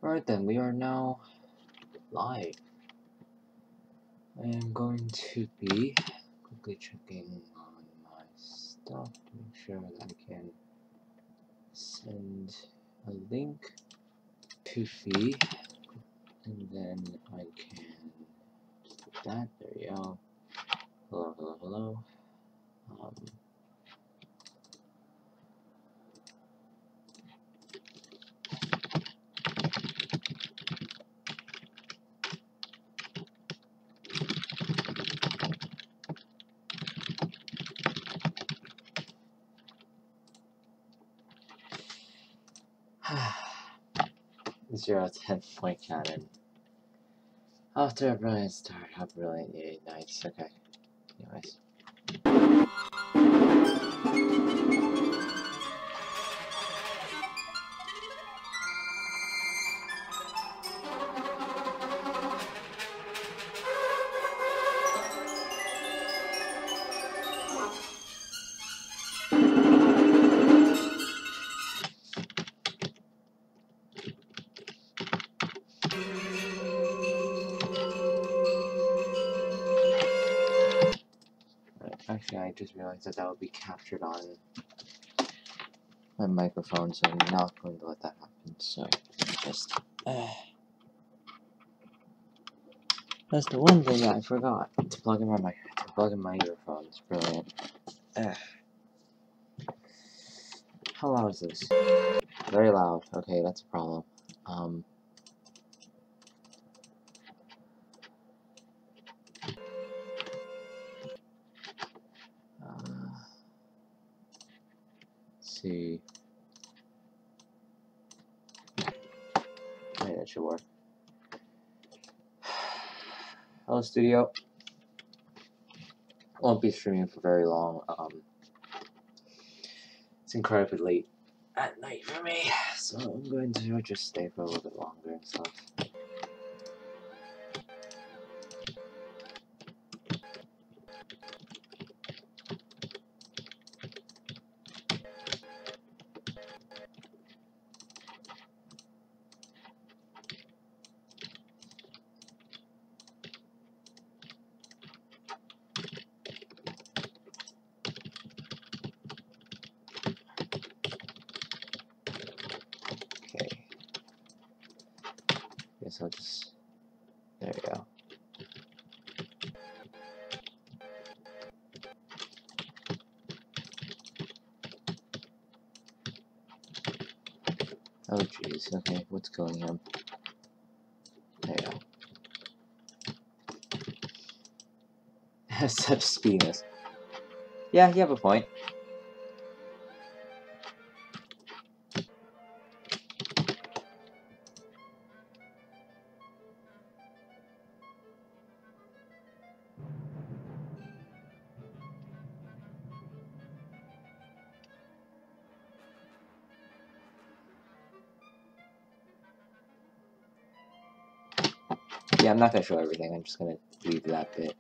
Alright then, we are now live. I am going to be quickly checking on my stuff to make sure that I can send a link to the, and then I can do that. There we go. Hello, hello, hello. Zero 10 point cannon. After a brilliant start, how brilliant, yeah, nice, okay. Anyways. Actually, I just realized that would be captured on my microphone, so I'm not going to let that happen. So, just that's the one thing that I forgot to plug in my earphones. Brilliant. How loud is this? Very loud. Okay, that's a problem. Let's see. Maybe that should work. Hello, studio. Won't be streaming for very long. It's incredibly late at night for me, so I'm going to just stay for a little bit longer and stuff. Okay. Guess I'll just. There we go. Oh jeez, okay, what's killing him? There you go. Such speediness. Yeah, you have a point. Yeah, I'm not gonna show everything, I'm just gonna leave that bit.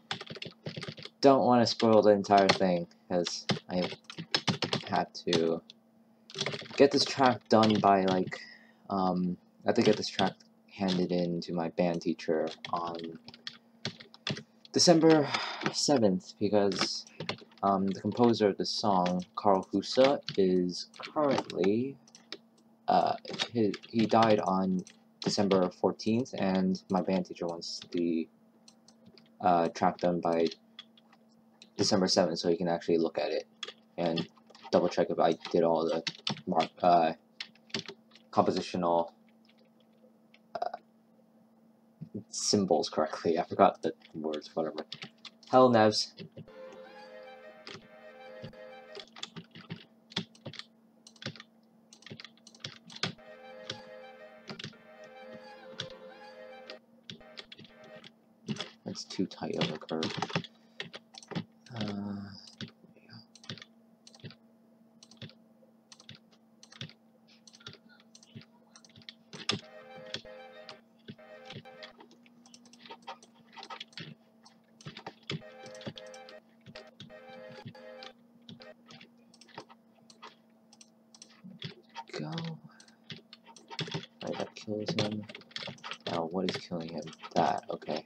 Don't want to spoil the entire thing, because I have to get this track done by, like, I have to get this track handed in to my band teacher on December 7th, because the composer of the song, Carl Husa, is currently, he died on December 14th, and my band teacher wants the track done by December 7th so he can actually look at it and double check if I did all the compositional symbols correctly. I forgot the words, whatever. Hell, Nevs. That's too tight of a curve. Go. Right, that kills him. Now, what is killing him? That, okay.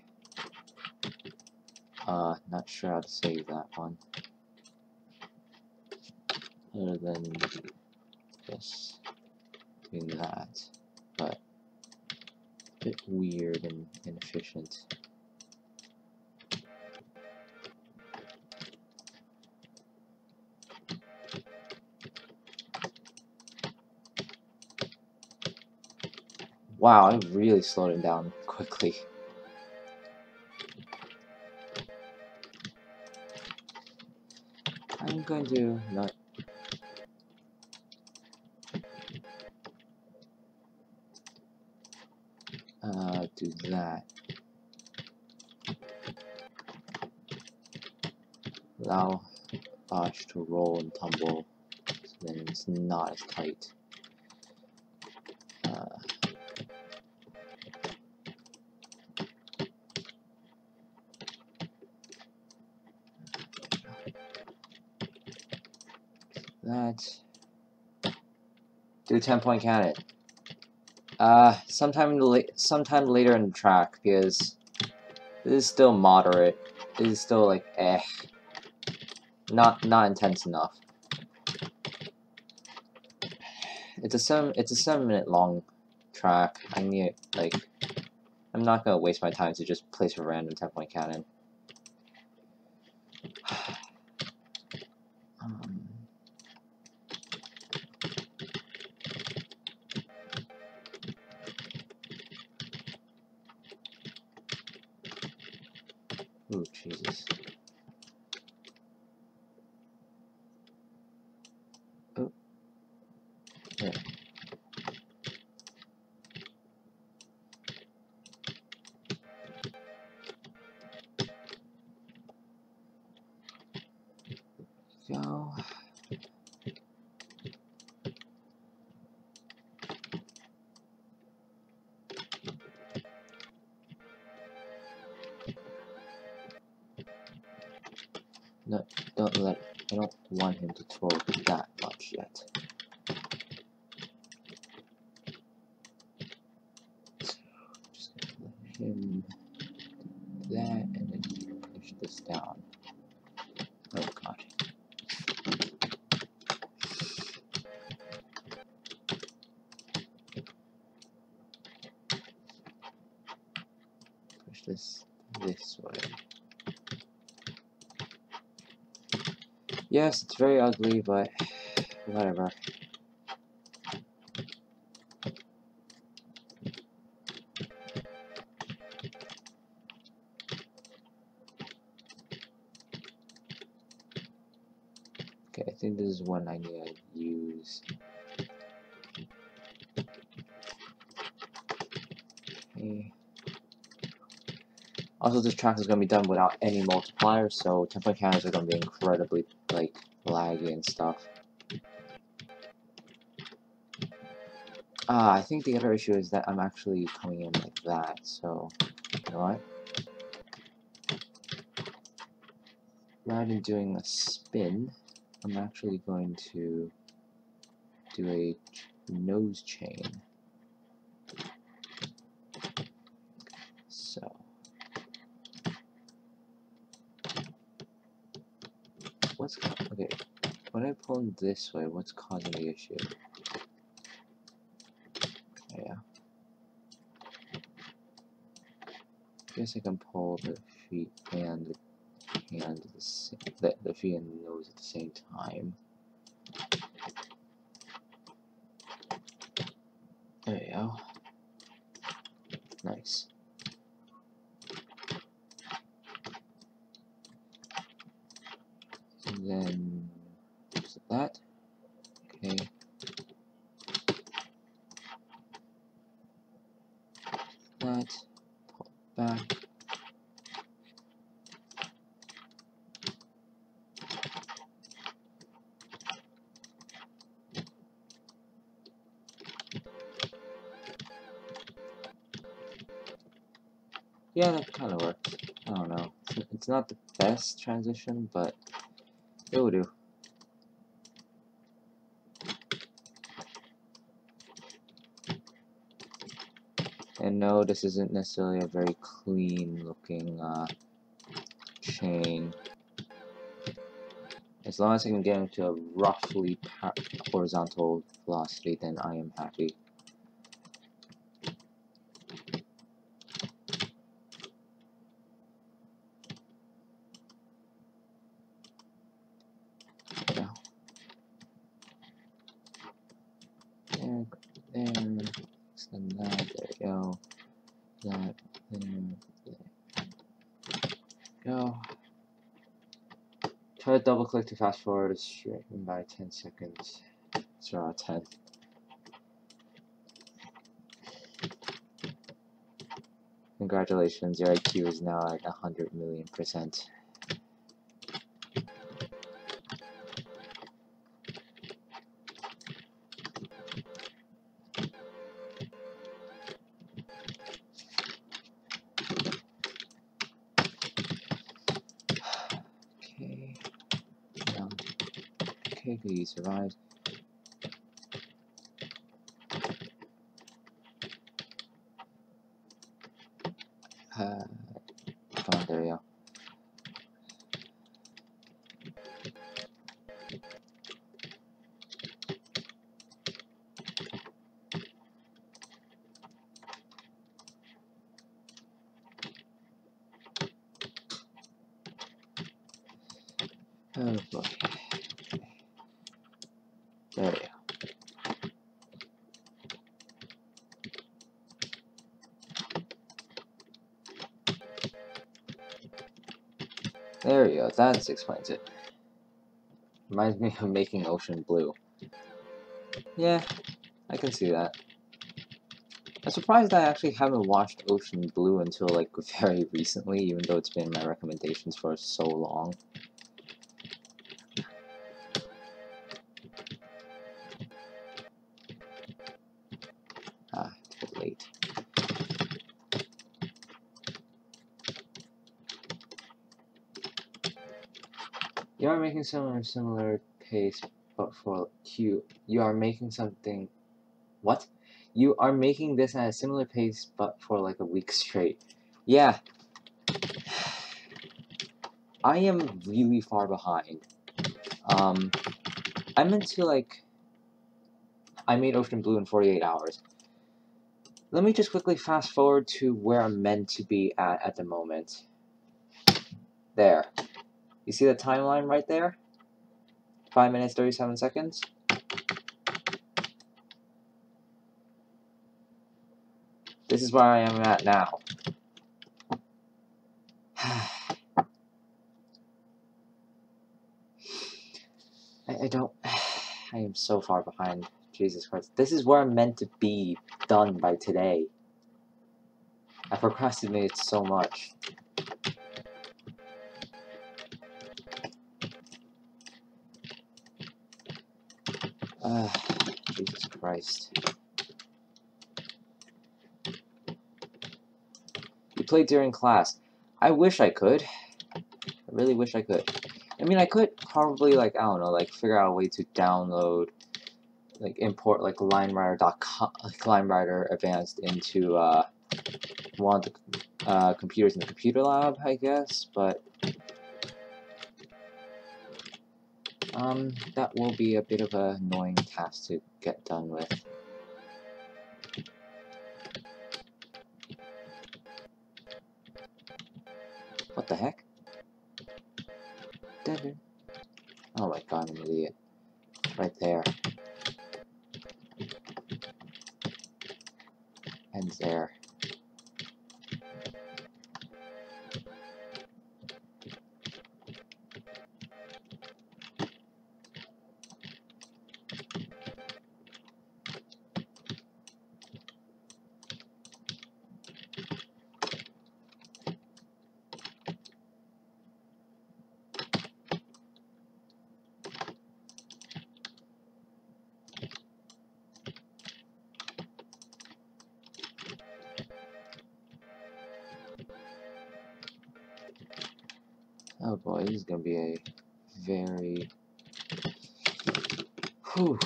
Not sure how to save that one. Other than just doing that. But a bit weird and inefficient. Wow, I really slowed him down quickly. I'm going to not do that. Allow Bosch to roll and tumble, so then it's not as tight. That. Do 10-point cannon. Sometime later in the track, because this is still moderate. This is still like not intense enough. It's a 7-minute long track. I need like I'm not gonna waste my time to just place a random 10-point cannon. Ooh, Jesus. Oh. Yeah. Go. No, don't let. I don't want him to throw that much yet. Just let him do that, and then push this down. Oh God. Push this way. Yes, it's very ugly, but whatever. Okay, I think this is one I need to use. Okay. Also, this track is going to be done without any multipliers, so 10-point cannons are going to be incredibly, like, laggy and stuff. I think the other issue is that I'm actually coming in like that, so, you know what? Rather than doing a spin, I'm actually going to do a nose chain. So, okay, when I pull in this way, what's causing the issue? Yeah. I guess I can pull the feet and the hand the feet and the nose at the same time. There you go. Nice. And then just that. Okay. That. Pull it back. Yeah, that kind of works. I don't know. It's not the best transition, but it will do. And no, this isn't necessarily a very clean looking chain. As long as I can get into a roughly horizontal velocity, then I am happy. There, there, extend that, there we go. That, there go. Try to double click to fast forward straight by 10 seconds. 0 out of 10. Congratulations, your IQ is now at 100 million%. Okay. No. Okay, he survives. Come on, there we go. Oh boy. There we go. There we go. That explains it. Reminds me of making ocean blue. Yeah, I can see that. I'm surprised I actually haven't watched Ocean Blue until like very recently, even though it's been in my recommendations for so long. Ah, too late. You are making similar pace, but for Q. You are making something. What? You are making this at a similar pace, but for like a week straight. Yeah. I am really far behind. I meant to like. I made Ocean Blue in 48 hours. Let me just quickly fast forward to where I'm meant to be at the moment. There. You see the timeline right there? 5 minutes, 37 seconds? This is where I am at now. I don't... I am so far behind. Jesus Christ. This is where I'm meant to be done by today. I procrastinated so much. Jesus Christ. You played during class. I wish I could. I really wish I could. I mean, I could probably, like, I don't know, like, figure out a way to download, like, import, like, LineWriter.com, like, LineWriter Advanced into, one of the, computers in the computer lab, I guess, but, that will be a bit of an annoying task to get done with. What the heck? Oh my god, I'm an idiot. Right there. Ends there. Oh boy, this is gonna be a very... Whew.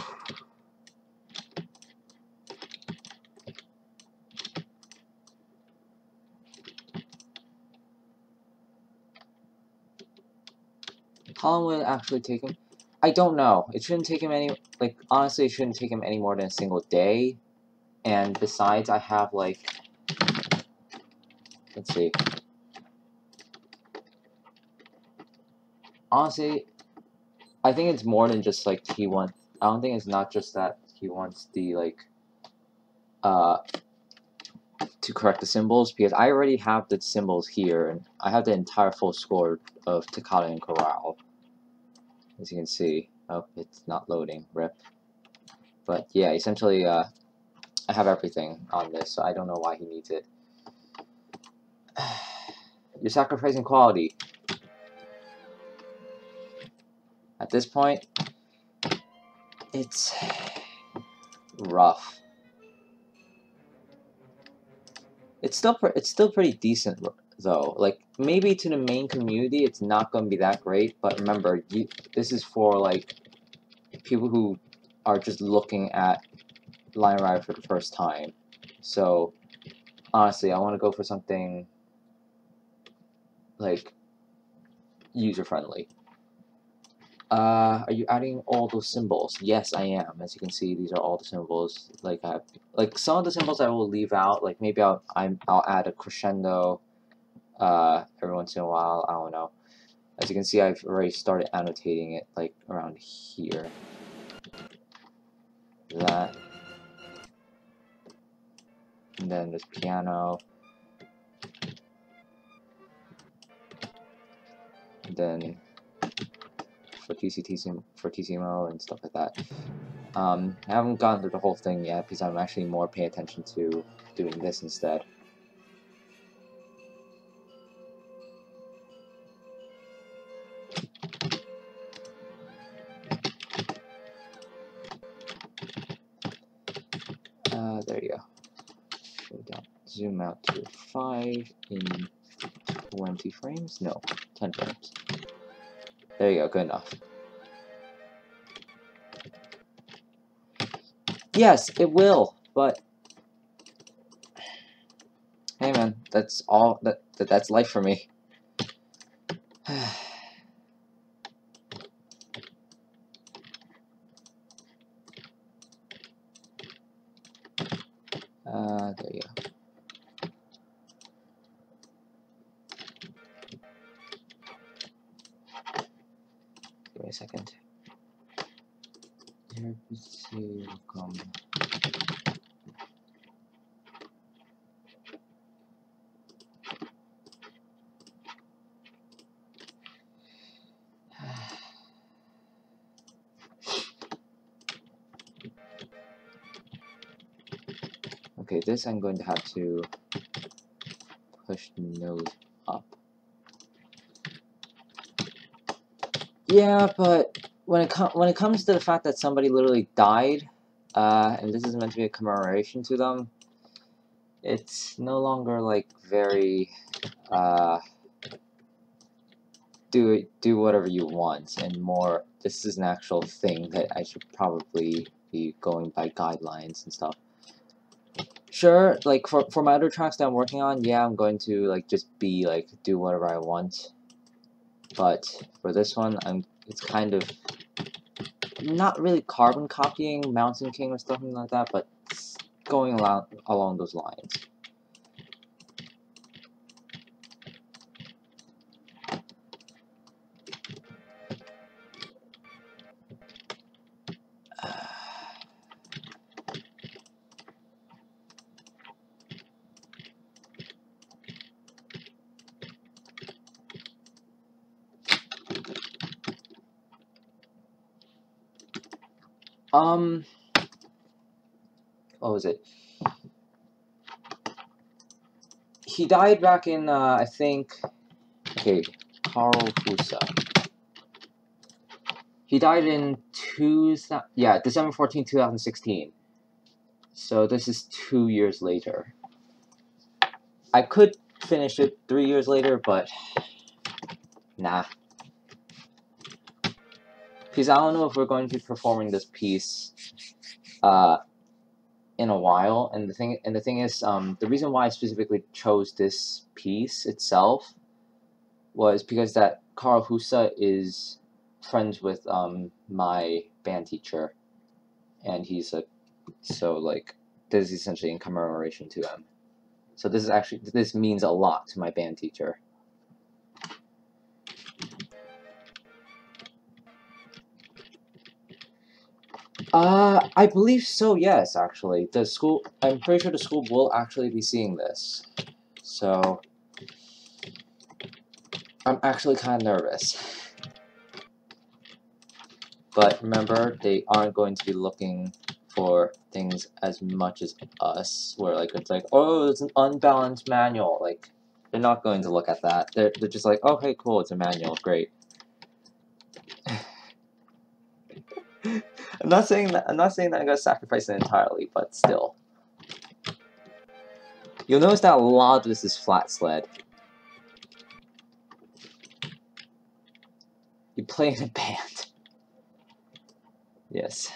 How long will it actually take him? I don't know. It shouldn't take him any, like, honestly, it shouldn't take him any more than a single day. And besides, I have, like, let's see. Honestly, I think it's more than just, like, he wants, I don't think it's not just that he wants the, like, to correct the symbols, because I already have the symbols here, and I have the entire full score of Toccata and Chorale. As you can see. Oh, it's not loading. Rip. But yeah, essentially, I have everything on this, so I don't know why he needs it. You're sacrificing quality. At this point, it's rough. It's still pretty decent though. Like, maybe to the main community, it's not gonna be that great. But remember, this is for like people who are just looking at Line Rider for the first time. So honestly, I want to go for something like user friendly. Are you adding all those symbols? Yes, I am. As you can see, these are all the symbols. Like some of the symbols I will leave out. Like maybe I'll add a crescendo. Every once in a while, I don't know. As you can see, I've already started annotating it like around here. That, and then this piano, and then fortissimo and stuff like that. I haven't gone through the whole thing yet because I'm actually more paying attention to doing this instead. There you go. Zoom out to 5 in 20 frames? No, 10 frames. There you go, good enough. Yes, it will, but hey man, that's all that's life for me. There you go. Give me a second. RPC will come. Okay, this I'm going to have to push the nose up. Yeah, but when it comes to the fact that somebody literally died, and this is meant to be a commemoration to them, it's no longer like very do whatever you want, and more this is an actual thing that I should probably be going by guidelines and stuff. Sure, like for my other tracks that I'm working on, yeah, I'm going to like just be like do whatever I want. But for this one, it's kind of not really carbon copying Mountain King or something like that, but it's going along those lines. What was it? He died back in, I think, okay, Carl Fusa. He died in December 14, 2016. So this is 2 years later. I could finish it 3 years later, but nah. Because I don't know if we're going to be performing this piece in a while, and the thing is, the reason why I specifically chose this piece itself was because that Carl Husa is friends with my band teacher, and he's a this is essentially in commemoration to him. So this means a lot to my band teacher. I believe so, yes, actually. I'm pretty sure the school will actually be seeing this. So, I'm actually kind of nervous. But remember, they aren't going to be looking for things as much as us, where like it's like, oh, it's an unbalanced manual. Like, they're not going to look at that. They're just like, okay, cool, it's a manual, great. I'm not saying that I'm gonna sacrifice it entirely, but still. You'll notice that a lot of this is flat sled. You play in a band. Yes.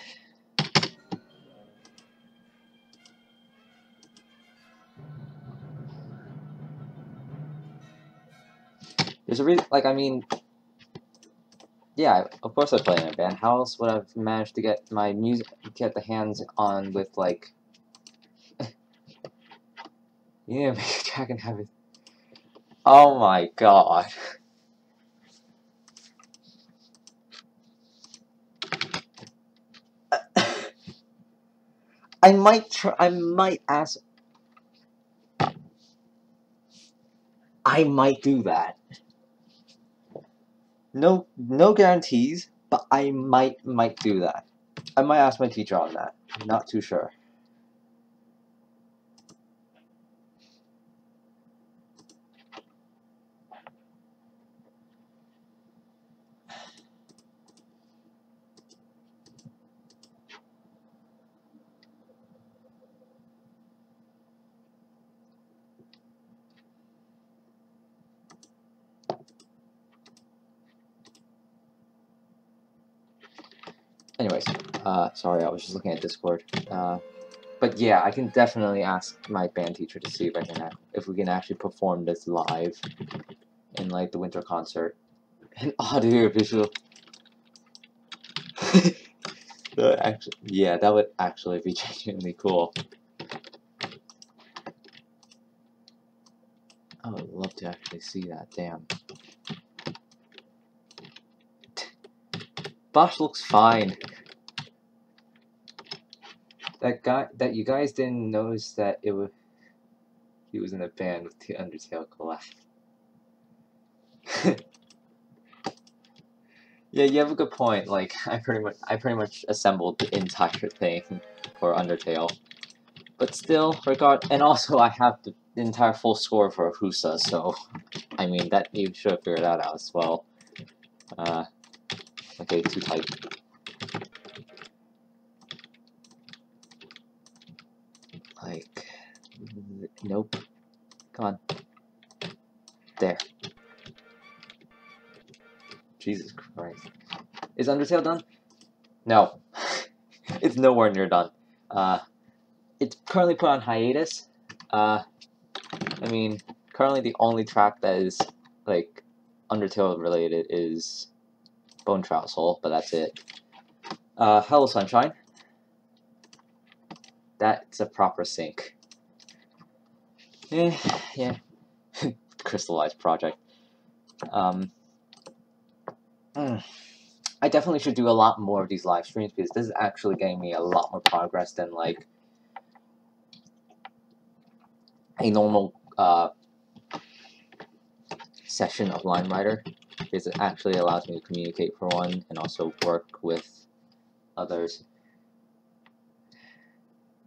There's a reason, like, I mean, yeah, of course I play in a band. How else would I have managed to get my music, get the hands on with, like, you need to make a track and have it. Oh my god. I might do that. No guarantees, but I might do that. I might ask my teacher on that. I'm not too sure. Anyways, sorry, I was just looking at Discord. But yeah, I can definitely ask my band teacher to see if we can actually perform this live in like the winter concert. An audio visual. Yeah, that would actually be genuinely cool. I would love to actually see that. Damn. Bosch looks fine. That you guys didn't notice that he was in a band with the Undertale collab. Yeah, you have a good point. Like I pretty much assembled the entire thing for Undertale, but still, and also I have the entire full score for Husa, so I mean that you should have figured that out as well. Okay, too tight. Like, nope. Come on. There. Jesus Christ. Is Undertale done? No. It's nowhere near done. It's currently put on hiatus. I mean, currently the only track that is, like, Undertale related is Bone Trout Soul, but that's it. Hello Sunshine. That's a proper sync. Yeah. Crystallized project. I definitely should do a lot more of these live streams because this is actually getting me a lot more progress than like a normal session of Line Rider, because it actually allows me to communicate for one and also work with others.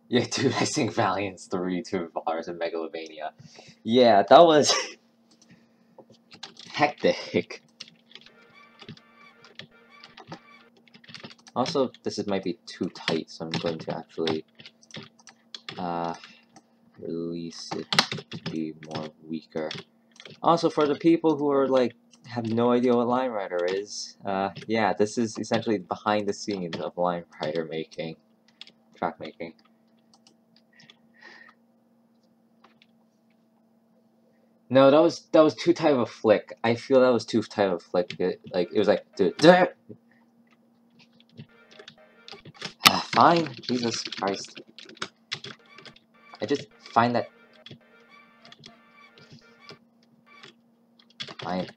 Yeah, dude, I think Valiant's 3 2 bars in Megalovania. Yeah, that was hectic. Also, might be too tight, so I'm going to actually release it to be more weaker. Also, for the people who are like have no idea what Line Rider is, yeah, this is essentially behind the scenes of Line Rider making, track making. No, that was too tight of a flick. I feel that was too tight of a flick. It was like, dude, fine. Jesus Christ. I just find that fine.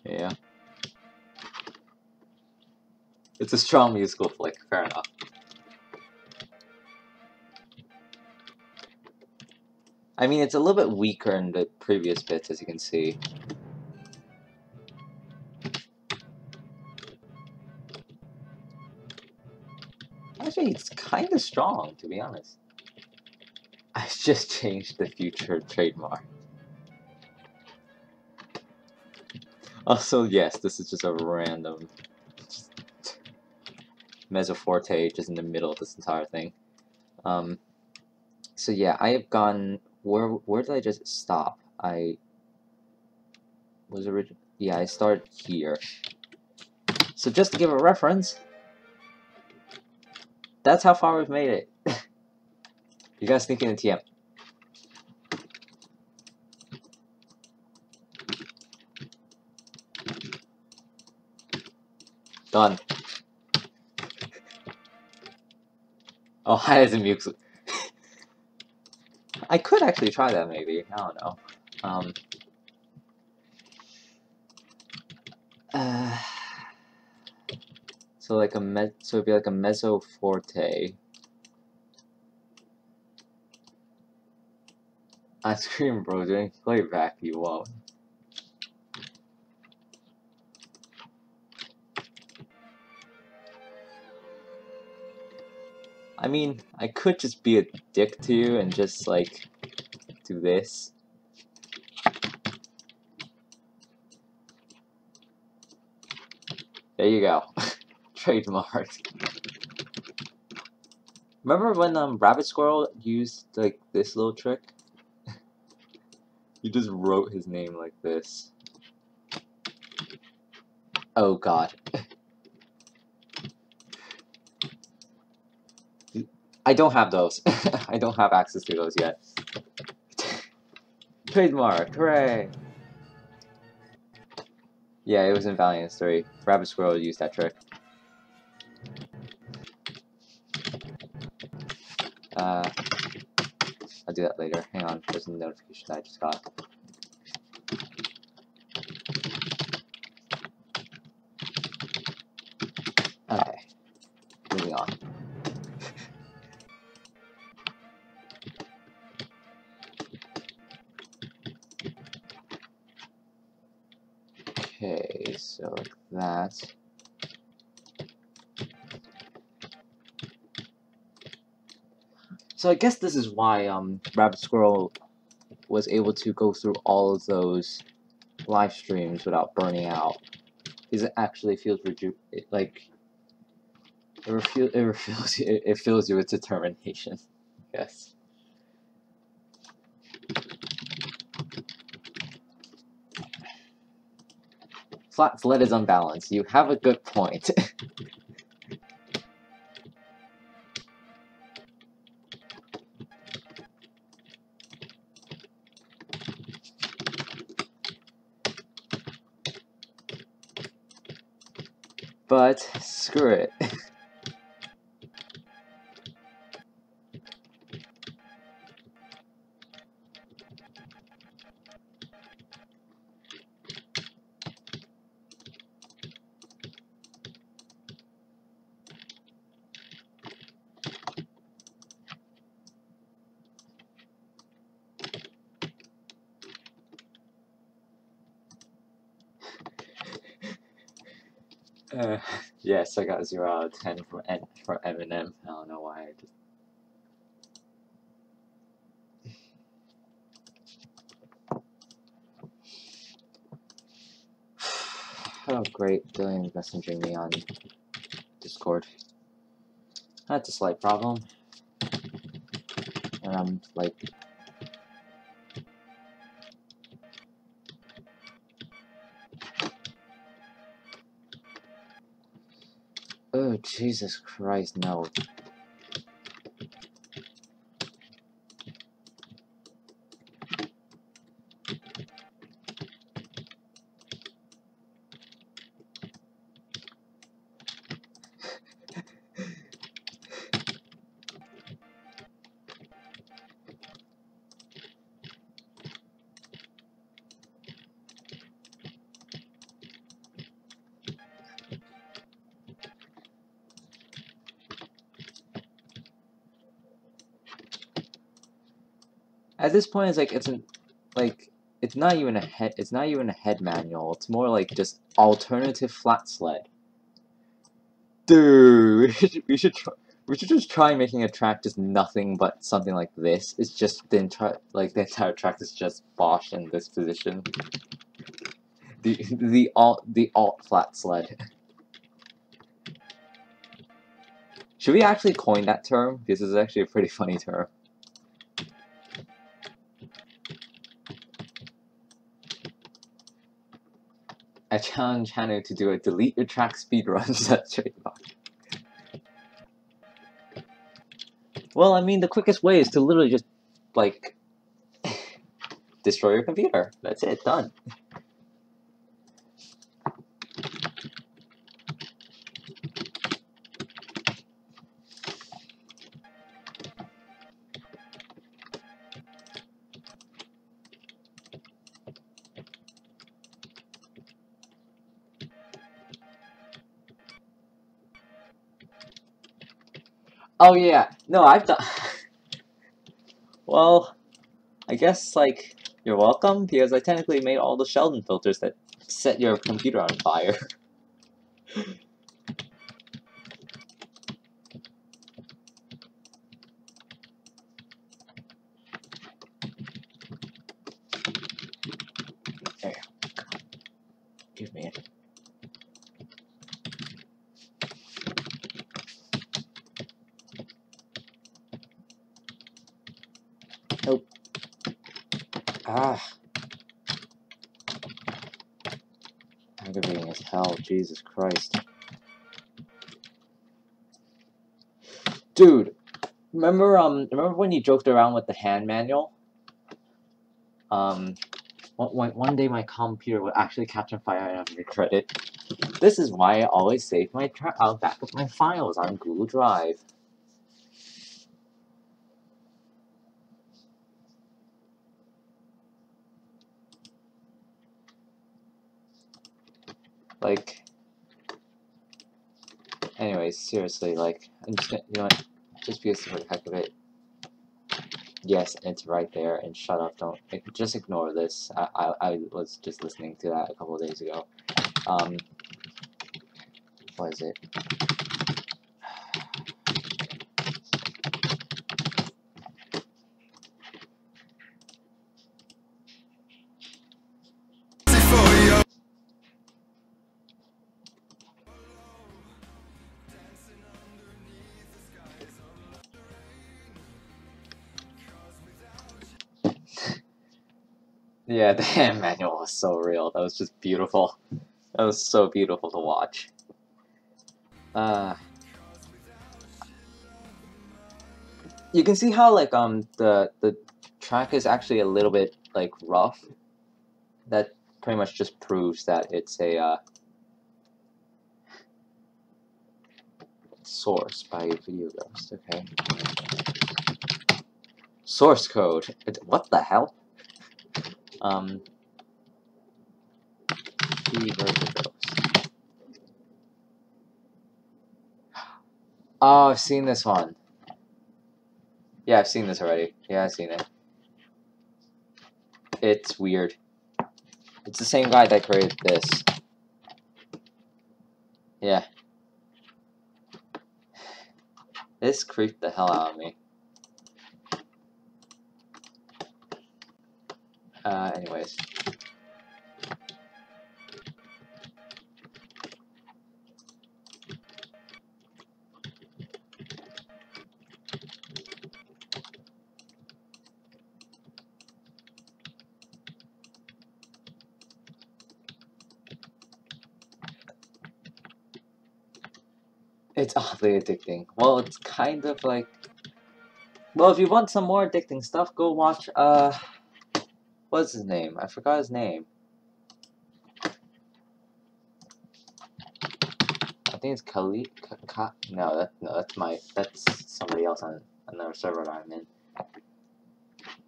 Yeah. It's a strong musical flick, fair enough. I mean, it's a little bit weaker in the previous bits, as you can see. Actually, it's kind of strong, to be honest. I just changed the future trademark. Also, yes, this is just a random mezzo forte just in the middle of this entire thing. So yeah, I have gone. Where did I just stop? I was yeah, I started here. So just to give a reference, that's how far we've made it. You guys sneak in the TM. Done. Oh, hi, as a Mewtwo. I could actually try that, maybe. I don't know. So like so it'd be like a mezzo forte. I scream, bro. Doing playback, you won't. I mean, I could just be a dick to you and just like do this. There you go. Trademarked. Remember when Rabbit Squirrel used like this little trick? He just wrote his name like this. Oh god. I don't have those. I don't have access to those yet. Trademark, hooray! Yeah, it was in Valiant 3. Rabbit Squirrel used that trick. I'll do that later. Hang on, there's a notification I just got. Okay, moving on. Okay, so like that. So I guess this is why Rabbit Squirrel was able to go through all of those live streams without burning out, because it actually feels it fills you with determination. Yes. Flat sled is unbalanced. You have a good point. But screw it. Yes, I got 0 out of 10 for Eminem. I don't know why I just. Oh great, Dylan's messaging me on Discord. That's a slight problem. And I'm like Oh, Jesus Christ, no. At this point, it's not even a head manual. It's more like just alternative flat sled. Dude, we should just try making a track just nothing but something like this. It's just the entire track is just Bosch in this position. The alt flat sled. Should we actually coin that term? Because it's actually a pretty funny term. I challenge Hanu to do a delete your track speedrun set trademark. Well, I mean, the quickest way is to literally just, like, destroy your computer. That's it, done. Oh yeah, no, I've done. Well, I guess like you're welcome because I technically made all the Sheldon filters that set your computer on fire. There, give me it. Nope. Ah. Aggravating as hell, Jesus Christ. Dude, remember when you joked around with the hand manual? One day my computer would actually catch on fire and I have to regret it. This is why I always save my backup my files on Google Drive. Like, anyways, seriously, like, I'm just gonna, you know what, just because for the heck of it, yes, it's right there, and shut up, don't, just ignore this. I was just listening to that a couple of days ago. What is it? Yeah, the hand manual was so real. That was just beautiful. That was so beautiful to watch. You can see how like the track is actually a little bit like rough. That pretty much just proves that it's a source by Video Ghost. Okay. Source code. What the hell? Video Ghost. Oh, I've seen this one. Yeah, I've seen this already. Yeah, I've seen it. It's weird. It's the same guy that created this. Yeah. This creeped the hell out of me. Anyways. It's oddly addicting. Well, it's kind of like... Well, if you want some more addicting stuff, go watch, what's his name? I forgot his name. I think it's Khalid. No, that's somebody else on another server that I'm in.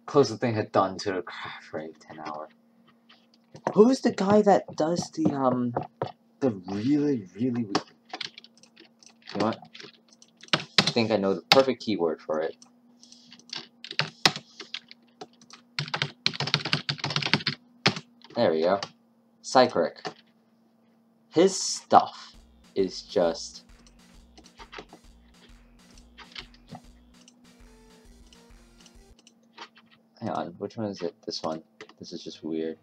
Closest thing had done to the crash rate 10 hour. Who's the guy that does the really you know what? I think I know the perfect keyword for it. There we go. Cycric. His stuff is just... Hang on, which one is it? This one. This is just weird.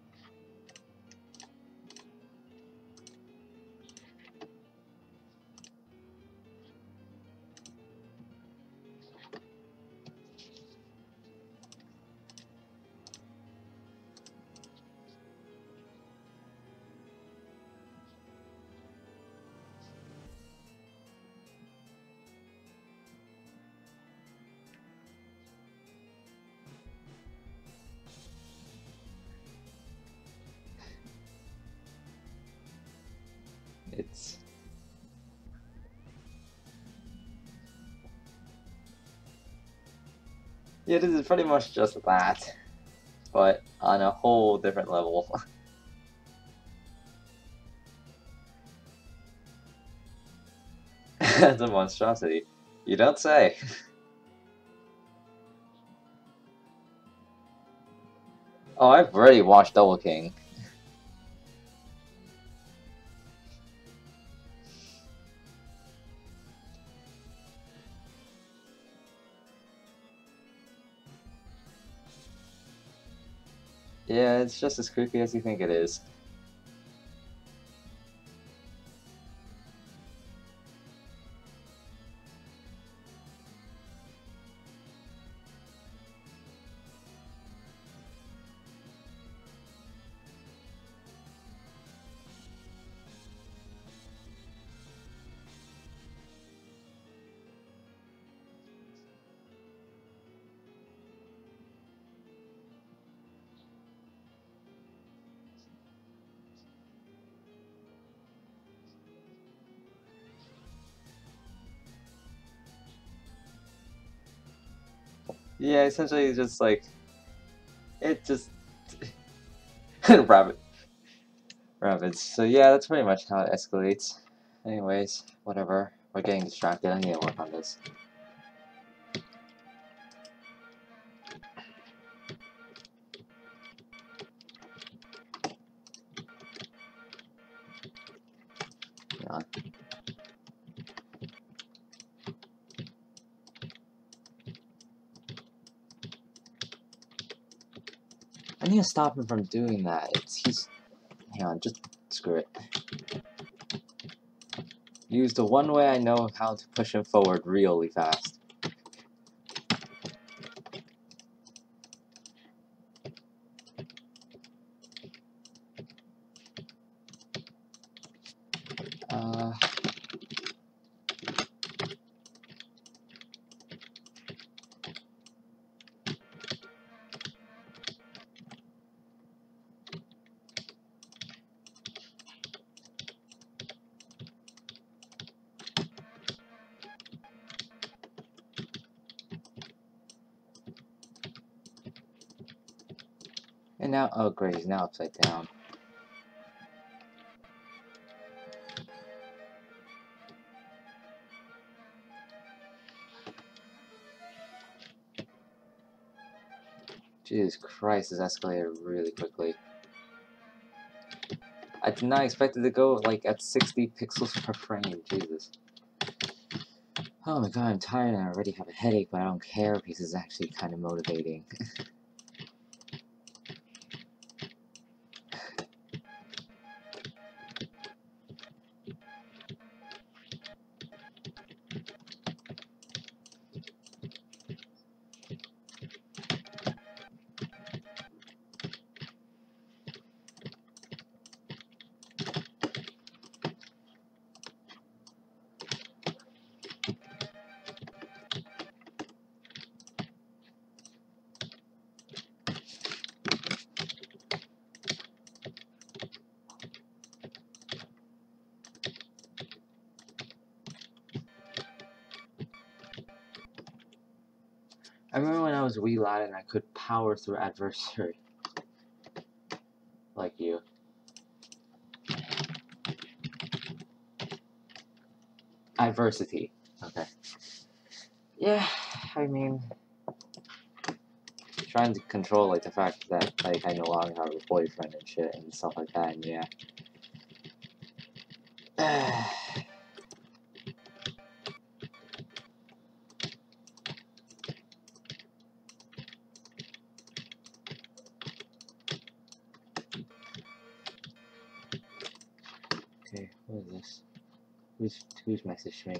It's... Yeah, this is pretty much just that, but on a whole different level. That's a monstrosity. You don't say. Oh, I've already watched Double King. Yeah, it's just as creepy as you think it is. Yeah, essentially it's just like... It just... Rabbits. So yeah, that's pretty much how it escalates. Anyways, whatever. We're getting distracted. I need to work on this. Hang on. I need to stop him from doing that. He's... Hang on, just screw it. Use the one way I know how to push him forward really fast. And now, oh great, he's now upside down. Jesus Christ, this escalated really quickly. I did not expect it to go like at 60 pixels per frame, Jesus. Oh my god, I'm tired and I already have a headache, but I don't care because it's actually kind of motivating. remember when I was wee lad and I could power through adversity. Like you. Adversity. Okay. Yeah, I mean, trying to control like the fact that like I no longer have a boyfriend and shit and stuff like that, and yeah. Okay, what is this? Who's messaged me?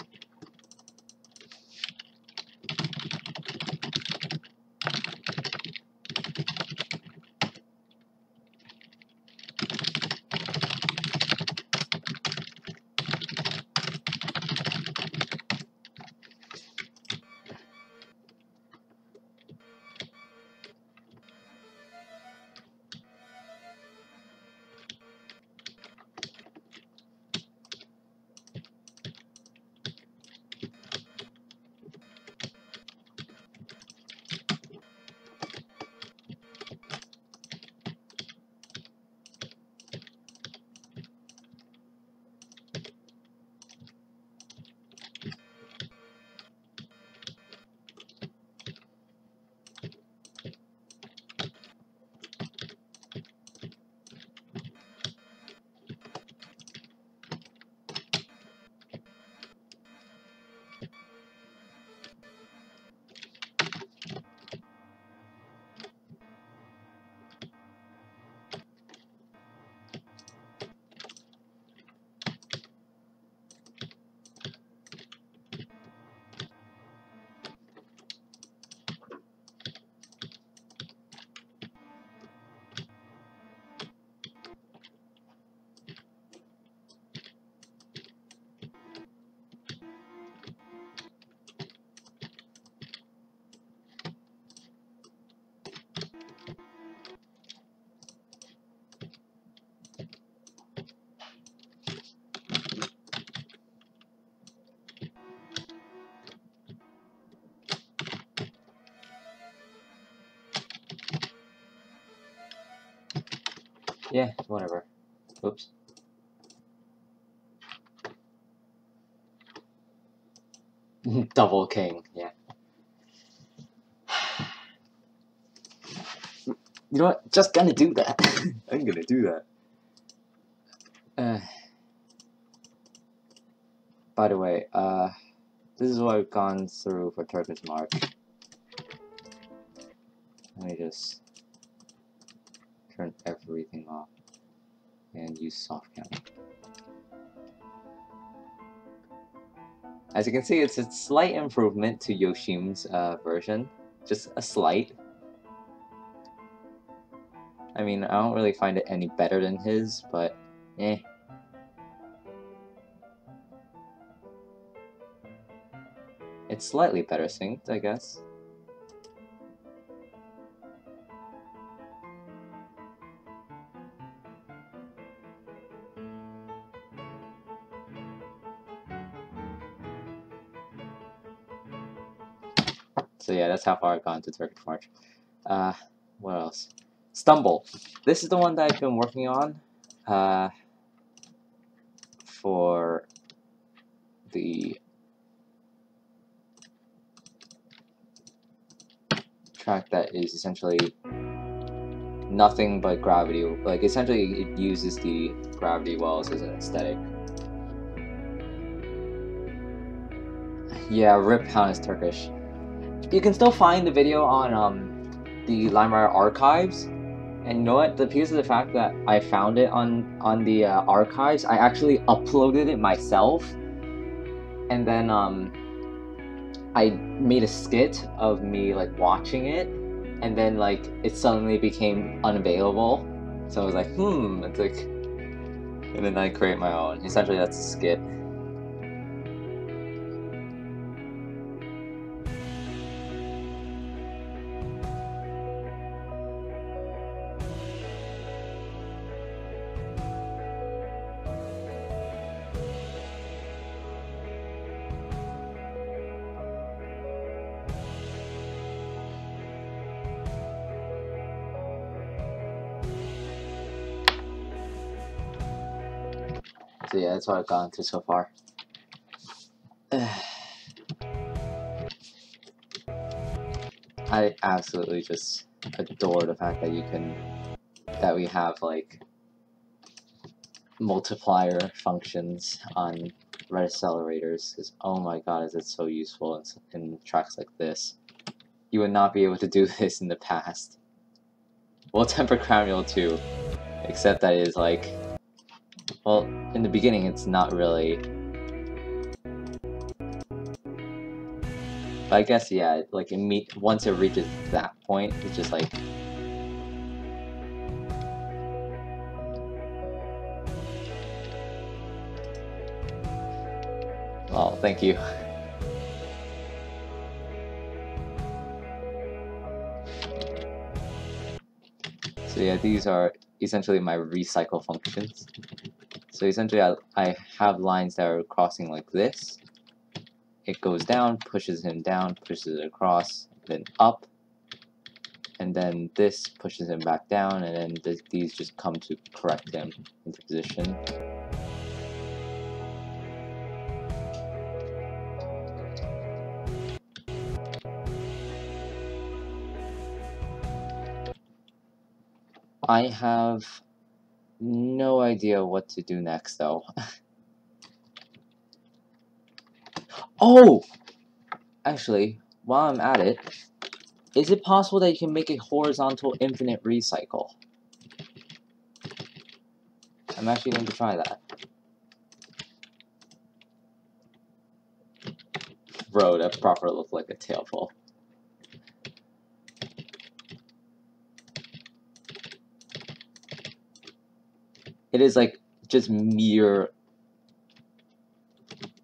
Yeah, whatever. Oops. Double king, yeah. You know what? Just gonna do that. I'm gonna do that. By the way, this is what I've gone through for Turkish March. Let me just turn everything off and use soft counting. As you can see, it's a slight improvement to Yoshim's version. Just a slight. I mean, I don't really find it any better than his, but eh. It's slightly better synced, I guess. So yeah, that's how far I've gone to Turkish March. What else? Stumble. This is the one that I've been working on for the track that is essentially nothing but gravity. Like, essentially, it uses the gravity wells as an aesthetic. Yeah, rip Hound is Turkish. You can still find the video on the LimeWire archives. And you know what? Because of the fact that I found it on the archives, I actually uploaded it myself. And then I made a skit of me like watching it, and then like it suddenly became unavailable. So I was like, it's like, and then I create my own. Essentially, that's a skit. So yeah, that's what I've gone through so far. I absolutely just adore the fact that that we have like multiplier functions on red accelerators, because oh my god, is it so useful in tracks like this. You would not be able to do this in the past. Well, Temper Crown Mule too, except that it is like, well, in the beginning it's not really. But I guess, yeah, like once it reaches that point, it's just like... Well, thank you. So yeah, these are essentially my recycle functions. So essentially I have lines that are crossing like this. It goes down, pushes him down, pushes it across, then up, and then this pushes him back down, and then these just come to correct him into position. I have no idea what to do next, though. Oh! Actually, while I'm at it, is it possible that you can make a horizontal infinite recycle? I'm actually going to try that. Bro, that proper looked like a tailful. It is like just mere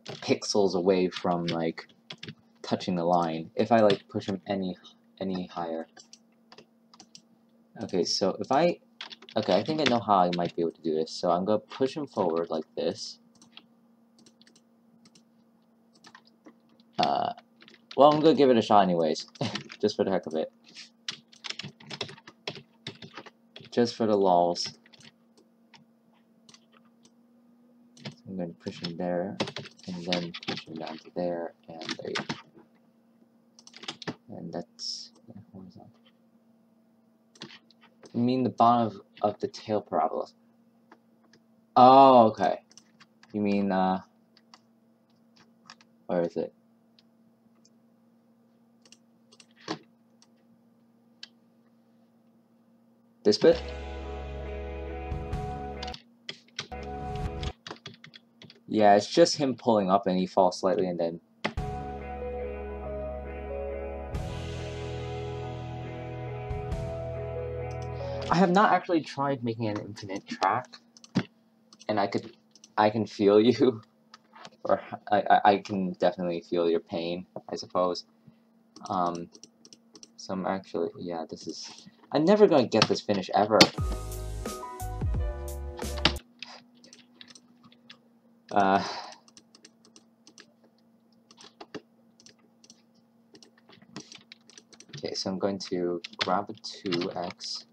pixels away from like touching the line. If I like push him any higher. Okay, so if I think I know how I might be able to do this. So I'm gonna push him forward like this. Well, I'm gonna give it a shot anyways, just for the heck of it. Just for the lols. So I'm going to push him there, and then push him down to there, and there you go. And that's horizontal. You mean the bottom of the tail parabola? Oh, okay. You mean, where is it? This bit? Yeah, it's just him pulling up and he falls slightly and then... I have not actually tried making an infinite track, and I can feel you, or I can definitely feel your pain, I suppose. So I'm actually, yeah, this is... I'm never gonna get this finished ever. Okay, so I'm going to grab a 2x.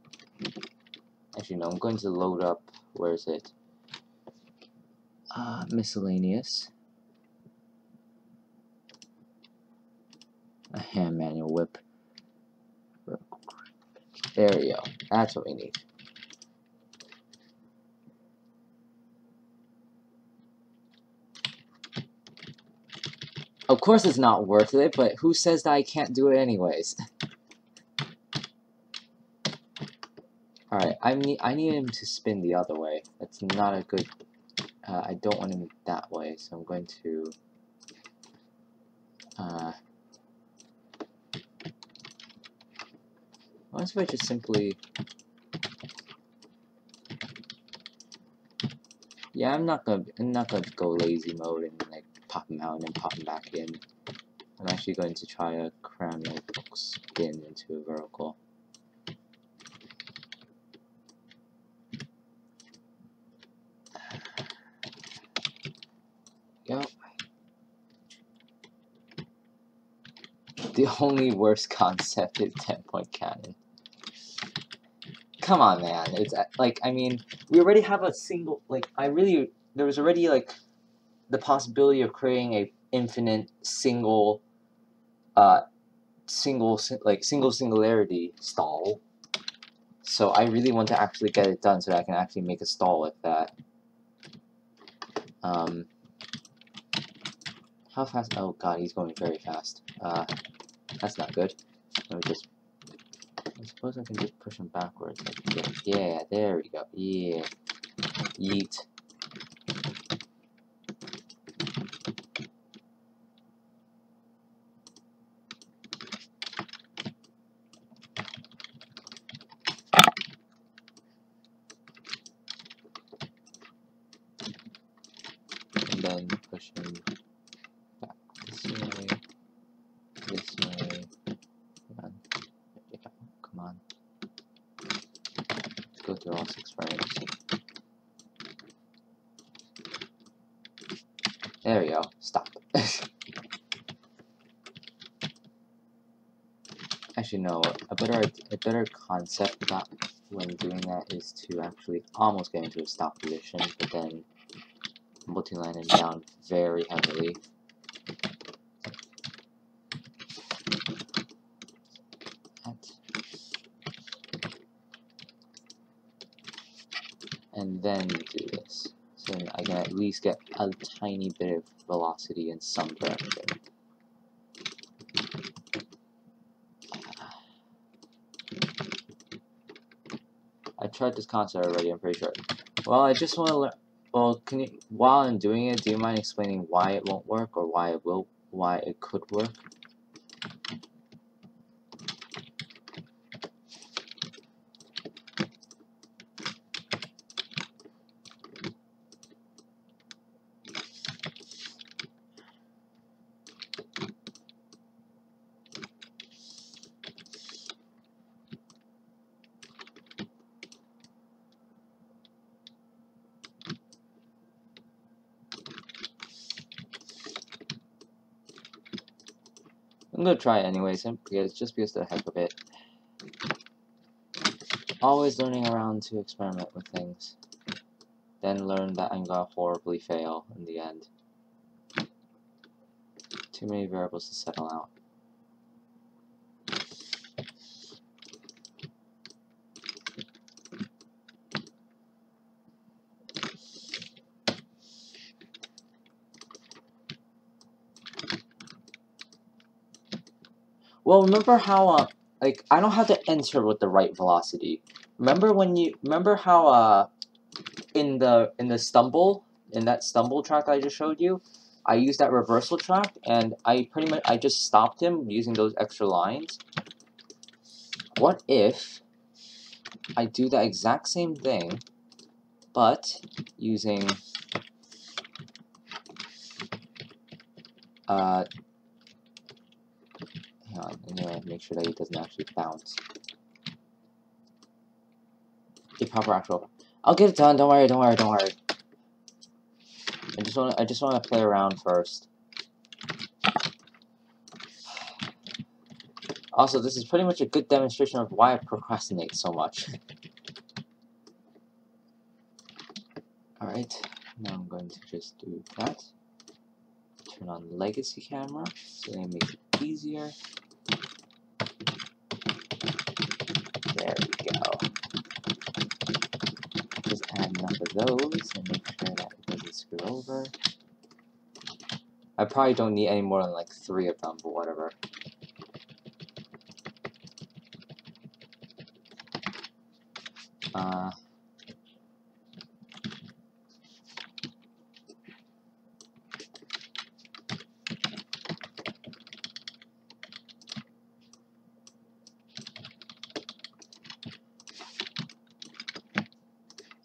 Actually, no, I'm going to load up, where is it? Miscellaneous. A hand manual whip. There we go. That's what we need. Of course it's not worth it, but who says that I can't do it anyways? Alright, I need him to spin the other way. That's not a good... I don't want him that way, so I'm going to... what if I just simply... Yeah, I'm not gonna go lazy mode and like pop him out and then pop him back in. I'm actually going to try a crown spin into a vertical. Yep. The only worst concept is 10-point cannon. Come on, man. It's like, I mean, we already have a single, like, I really there was already like the possibility of creating a infinite single singularity stall. So I really want to actually get it done so that I can actually make a stall like that. How fast? Oh god, he's going very fast. That's not good. Let me just. I suppose I can just push him backwards. Yeah, there we go. Yeah. Yeet. And then push him back this way. This way. Come on. Yeah, come on. Let's go through all 6 frames. There we go. Stop. Actually, no. A better concept that when doing that is to actually almost get into a stop position, but then multi-land him down very heavily. And then do this. So I can at least get a tiny bit of velocity in some direction. I tried this concept already, I'm pretty sure. Well, I just want to learn. Well, can you, while I'm doing it, do you mind explaining why it won't work or why it could work? I'm gonna try it anyways, just because of the heck of it. Always learning around to experiment with things. Then learn that I'm gonna horribly fail in the end. Too many variables to settle out. Well, remember how like I don't have to enter with the right velocity. Remember how in that stumble track I just showed you, I used that reversal track and I just stopped him using those extra lines. What if I do that exact same thing, but using hang on, I'm gonna make sure that it doesn't actually bounce. A proper actual. I'll get it done. Don't worry. I just wanna play around first. Also, this is pretty much a good demonstration of why I procrastinate so much. Alright, now I'm going to just do that. Turn on legacy camera so that it makes it easier. There we go. Just add enough of those and make sure that it doesn't screw over. I probably don't need any more than like 3 of them, but whatever.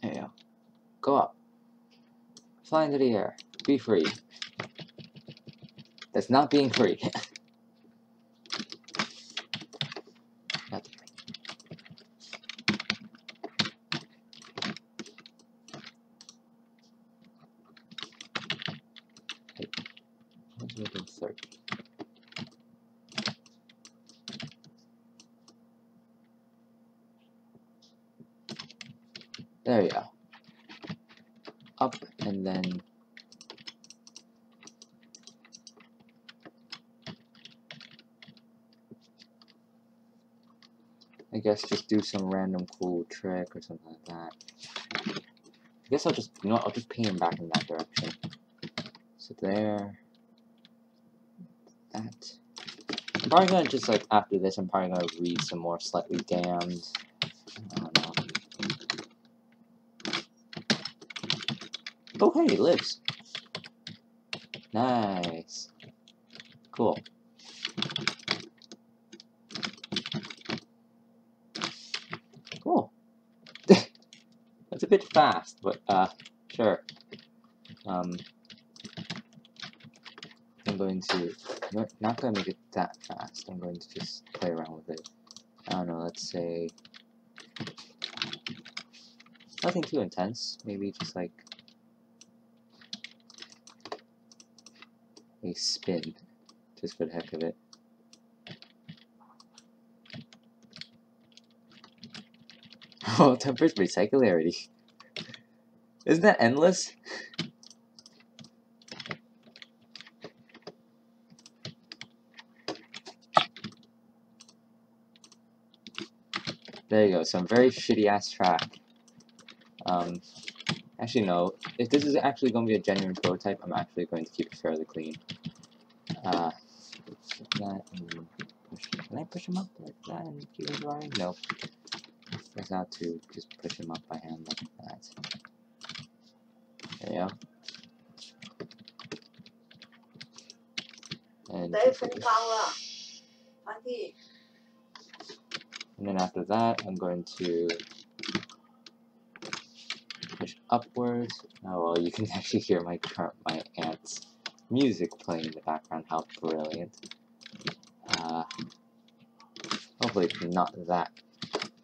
There you go. Go up. Fly into the air. Be free. That's not being free. There you go. up, and then I guess just do some random cool trick or something like that. I guess I'll just, you know what, I'll just pay him back in that direction. So there, that. I'm probably gonna just, like, after this, I'm probably gonna read some more Slightly Damned. I don't know. Oh, hey, he lives. Nice. Cool. Cool. That's a bit fast, but, sure. I'm going to, not going to make it that fast. I'm going to just play around with it. I don't know, let's say, nothing too intense. Maybe just like a spin, just for the heck of it. Oh, Temper's Recycularity. Isn't that endless? There you go, some very shitty ass track. Actually no, if this is actually going to be a genuine prototype, I'm actually going to keep it fairly clean. That and push, can I push him up like that and keep him drawing? No. I guess I have to just push him up by hand like that. There you go. And then after that, I'm going to push upwards. Oh well, you can actually hear my aunt's music playing in the background. How brilliant! Hopefully it's not that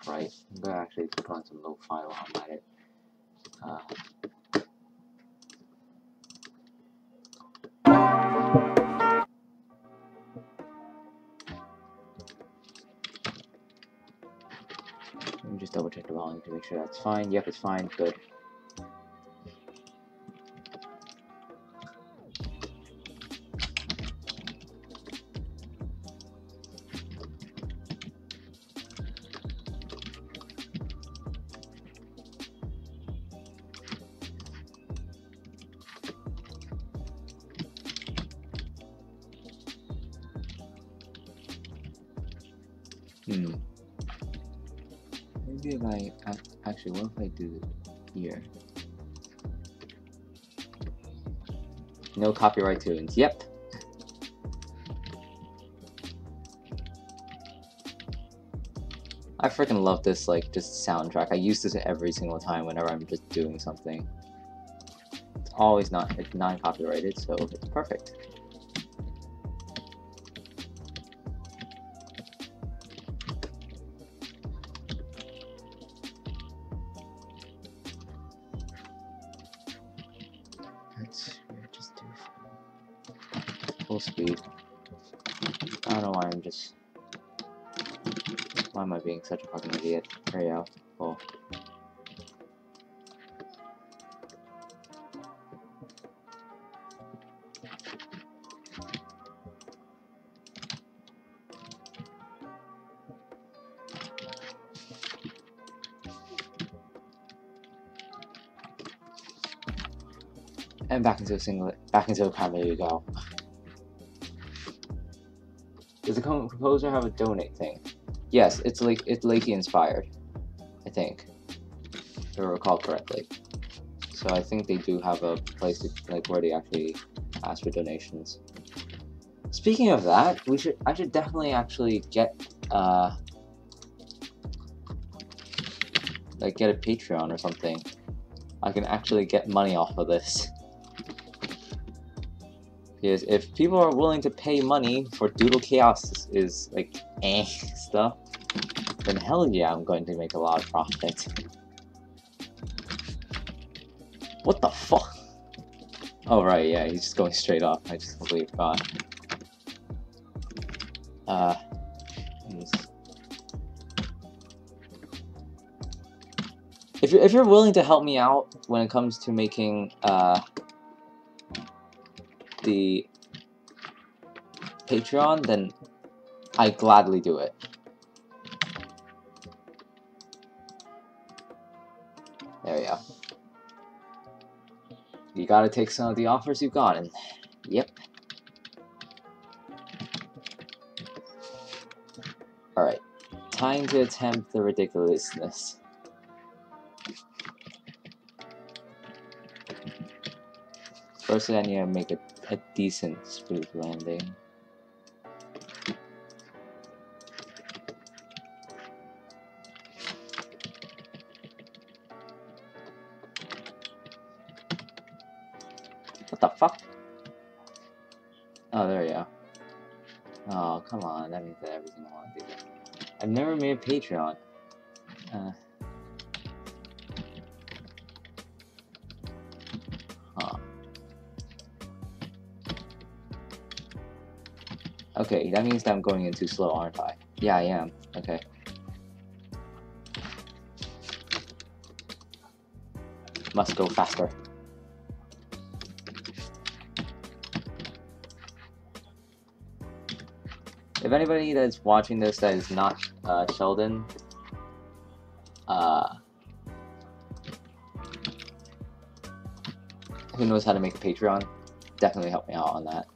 bright. I'm gonna actually put on some lo-fi while I'm at it. Let me just double check the volume to make sure that's fine. Yep, it's fine. Good. Maybe if I actually, what if I do it here? No copyright tunes. Yep. I freaking love this, like, just soundtrack. I use this every single time whenever I'm just doing something. It's always it's non-copyrighted, so it's perfect. Let's just do full speed. I don't know why I'm just... Why am I being such a fucking idiot? There you go. Cool. And back into a singlet. Back into a camera you go. Does the composer have a donate thing? Yes, it's Lakey inspired, I think, if I recall correctly. So I think they do have a place like where they actually ask for donations. Speaking of that, I should definitely actually get like get a Patreon or something. I can actually get money off of this. Because if people are willing to pay money for Doodle Chaos is like stuff, then hell yeah, I'm going to make a lot of profit. What the fuck? Oh right, yeah, he's just going straight up. I just completely forgot. if you're willing to help me out when it comes to making the Patreon, then I gladly do it. There we go. You gotta take some of the offers you've gotten. Yep. Alright. Time to attempt the ridiculousness. First, I need to make a decent smooth landing. What the fuck? Oh, there we go. Oh, come on. That means that everything I want to do. I've never made a Patreon. Huh. Okay, that means that I'm going in too slow, aren't I? Yeah, I am. Okay. Must go faster. If anybody that's watching this that is not Sheldon, who knows how to make a Patreon, definitely help me out on that.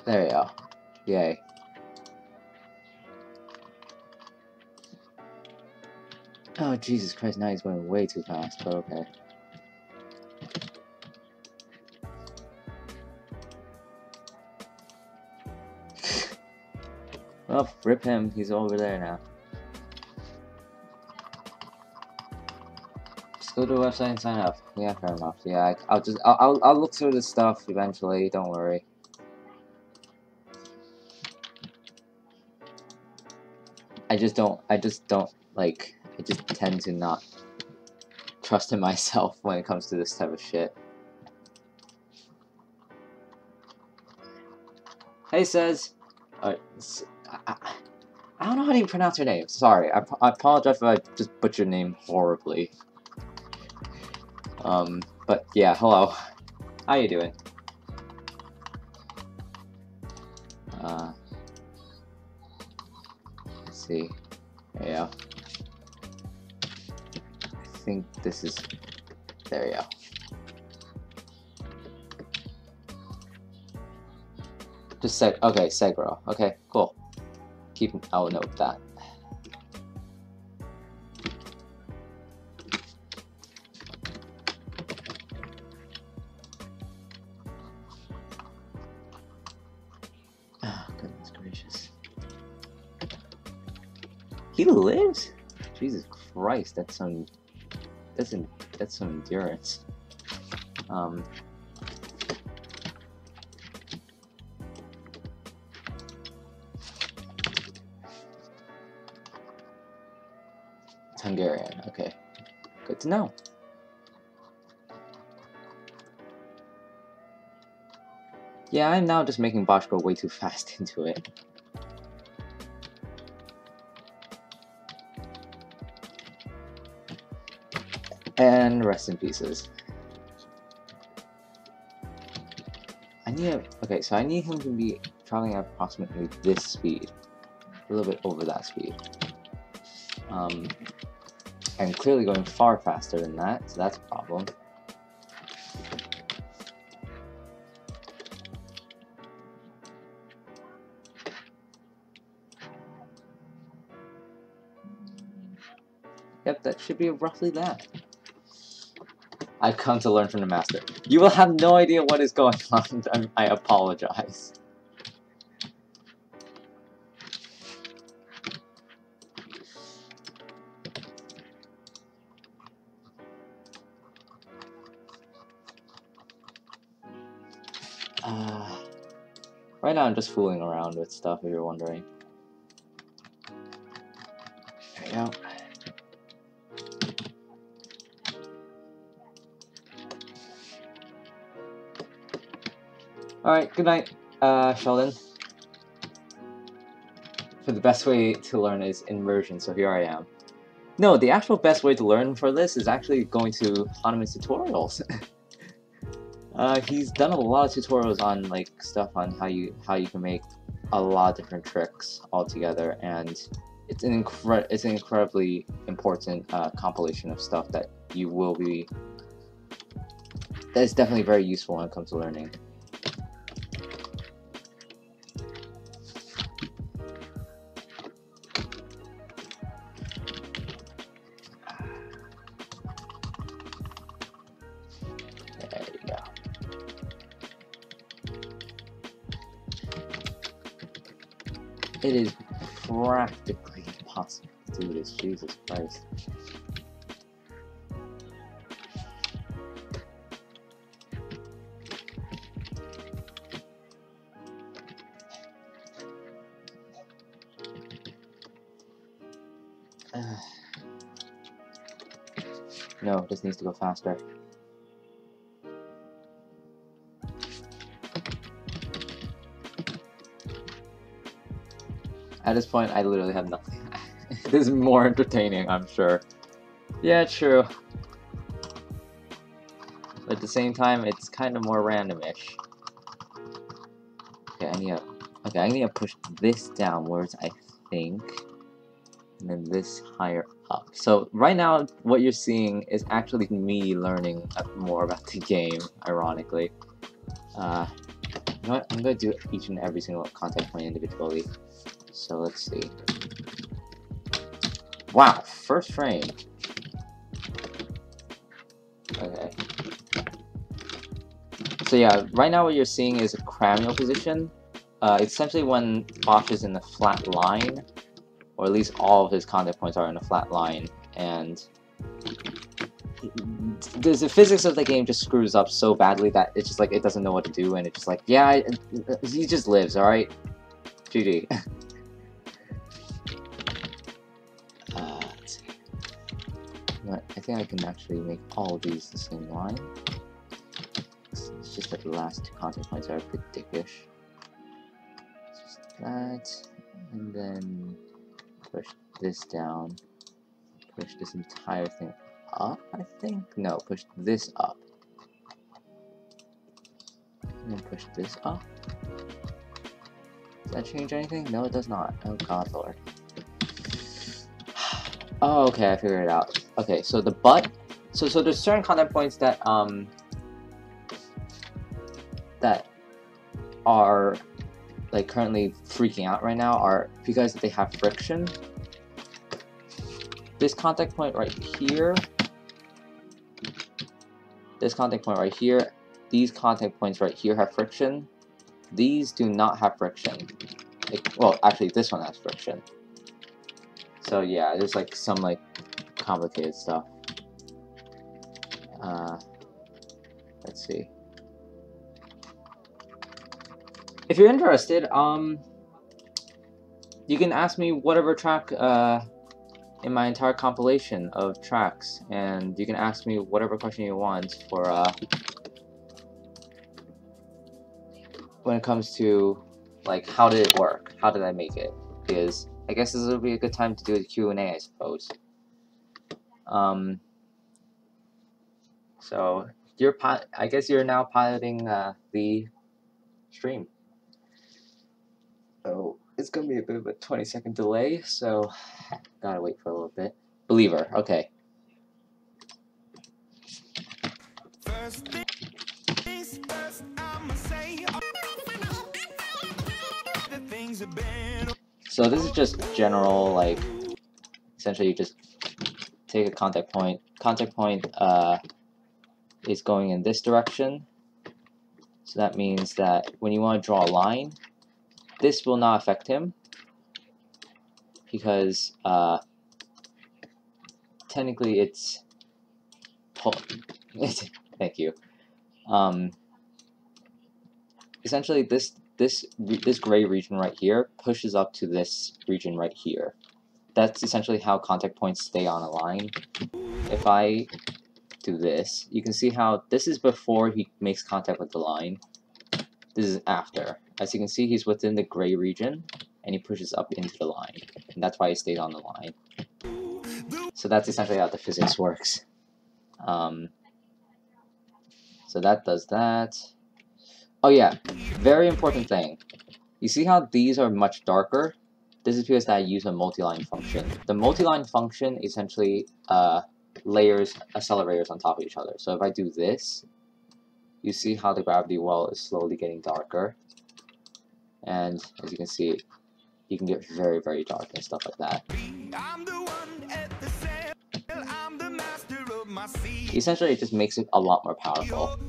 There we go. Yay. Oh, Jesus Christ, now he's going way too fast, but okay. Well, rip him, he's over there now. Just go to the website and sign up. Yeah, fair enough. Yeah, I'll look through this stuff eventually, don't worry. I just tend to not trust in myself when it comes to this type of shit. Hey, Says. I don't know how to even pronounce your name. Sorry, I apologize if I just butchered your name horribly. But yeah, hello. How you doing? Let's see. There you go. I think this is... There you go. Just okay, Segro. Okay, cool. I'll note that. Oh, goodness gracious. He lives? Jesus Christ, that's some endurance. It's Hungarian, okay. Good to know. Yeah, I'm now just making Bosch go way too fast into it. And rest in pieces. Okay, so I need him to be traveling at approximately this speed. A little bit over that speed. And clearly going far faster than that, so that's a problem. Yep, that should be roughly that. I've come to learn from the master. You will have no idea what is going on. I apologize. Right now I'm just fooling around with stuff if you're wondering. we go. Alright, good night, Sheldon. For the best way to learn is immersion, so here I am. No, the actual best way to learn for this is actually going to Hahnemann's tutorials. He's done a lot of tutorials on like stuff on how you can make a lot of different tricks all together, and it's an incredibly important compilation of stuff that you will be. That is definitely very useful when it comes to learning. There you go. It is practically impossible to do this, Jesus Christ. No, this needs to go faster. At this point, I literally have nothing. This is more entertaining, I'm sure. Yeah, true. But at the same time, it's kind of more randomish. Okay, I need to push this downwards, I think. And then this higher up. So right now, what you're seeing is actually me learning more about the game, ironically. You know what? I'm going to do each and every single contact point individually. So let's see. Wow, first frame. Okay. So yeah, right now what you're seeing is a cranial position. Essentially when Bosch is in a flat line, or at least all of his contact points are in a flat line, and the physics of the game just screws up so badly that it's just like it doesn't know what to do, and it's just like, yeah, he just lives, alright? GG. Let's see. I think I can actually make all of these the same line. It's just that the last two contact points are a bit dickish. Just that, and then push this down, push this entire thing up, I think? No, push this up. And then push this up. Does that change anything? No, it does not. Oh god, lord. Oh, okay, I figured it out. Okay, so the butt, so there's certain contact points that that are like currently freaking out right now are because they have friction. This contact point right here, this contact point right here, these contact points right here have friction. These do not have friction. Well, actually this one has friction. So yeah, there's like some like complicated stuff. Let's see. If you're interested, you can ask me whatever track in my entire compilation of tracks, and you can ask me whatever question you want for when it comes to like how did it work, how did I make it, because I guess this will be a good time to do a Q&A, I suppose. So I guess you're now piloting the stream. So it's gonna be a bit of a 20-second delay, so gotta wait for a little bit. Believer, okay. First things first, I'ma say the things have been. So this is just general, like, essentially you just take a contact point. Contact point is going in this direction. So that means that when you want to draw a line, this will not affect him because technically it's thank you. Essentially this gray region right here pushes up to this region right here. that's essentially how contact points stay on a line. If I do this, you can see how this is before he makes contact with the line. This is after. As you can see, he's within the gray region, and he pushes up into the line, and that's why he stays on the line. So that's essentially how the physics works. So that does that. Oh yeah, very important thing. You see how these are much darker? This is because I use a multi-line function. The multi-line function essentially layers accelerators on top of each other. So if I do this, you see how the gravity well is slowly getting darker. And as you can see, you can get very, very dark and stuff like that. Essentially, it just makes it a lot more powerful.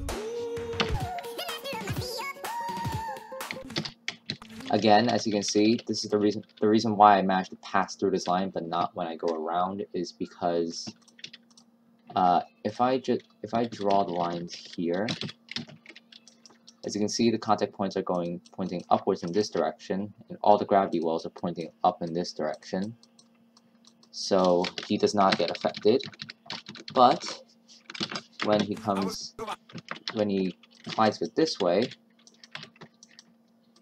Again, as you can see, this is the reason why I managed to pass through this line, but not when I go around, is because if I draw the lines here, as you can see, the contact points are pointing upwards in this direction, and all the gravity wells are pointing up in this direction. So he does not get affected. But when he collides with this way,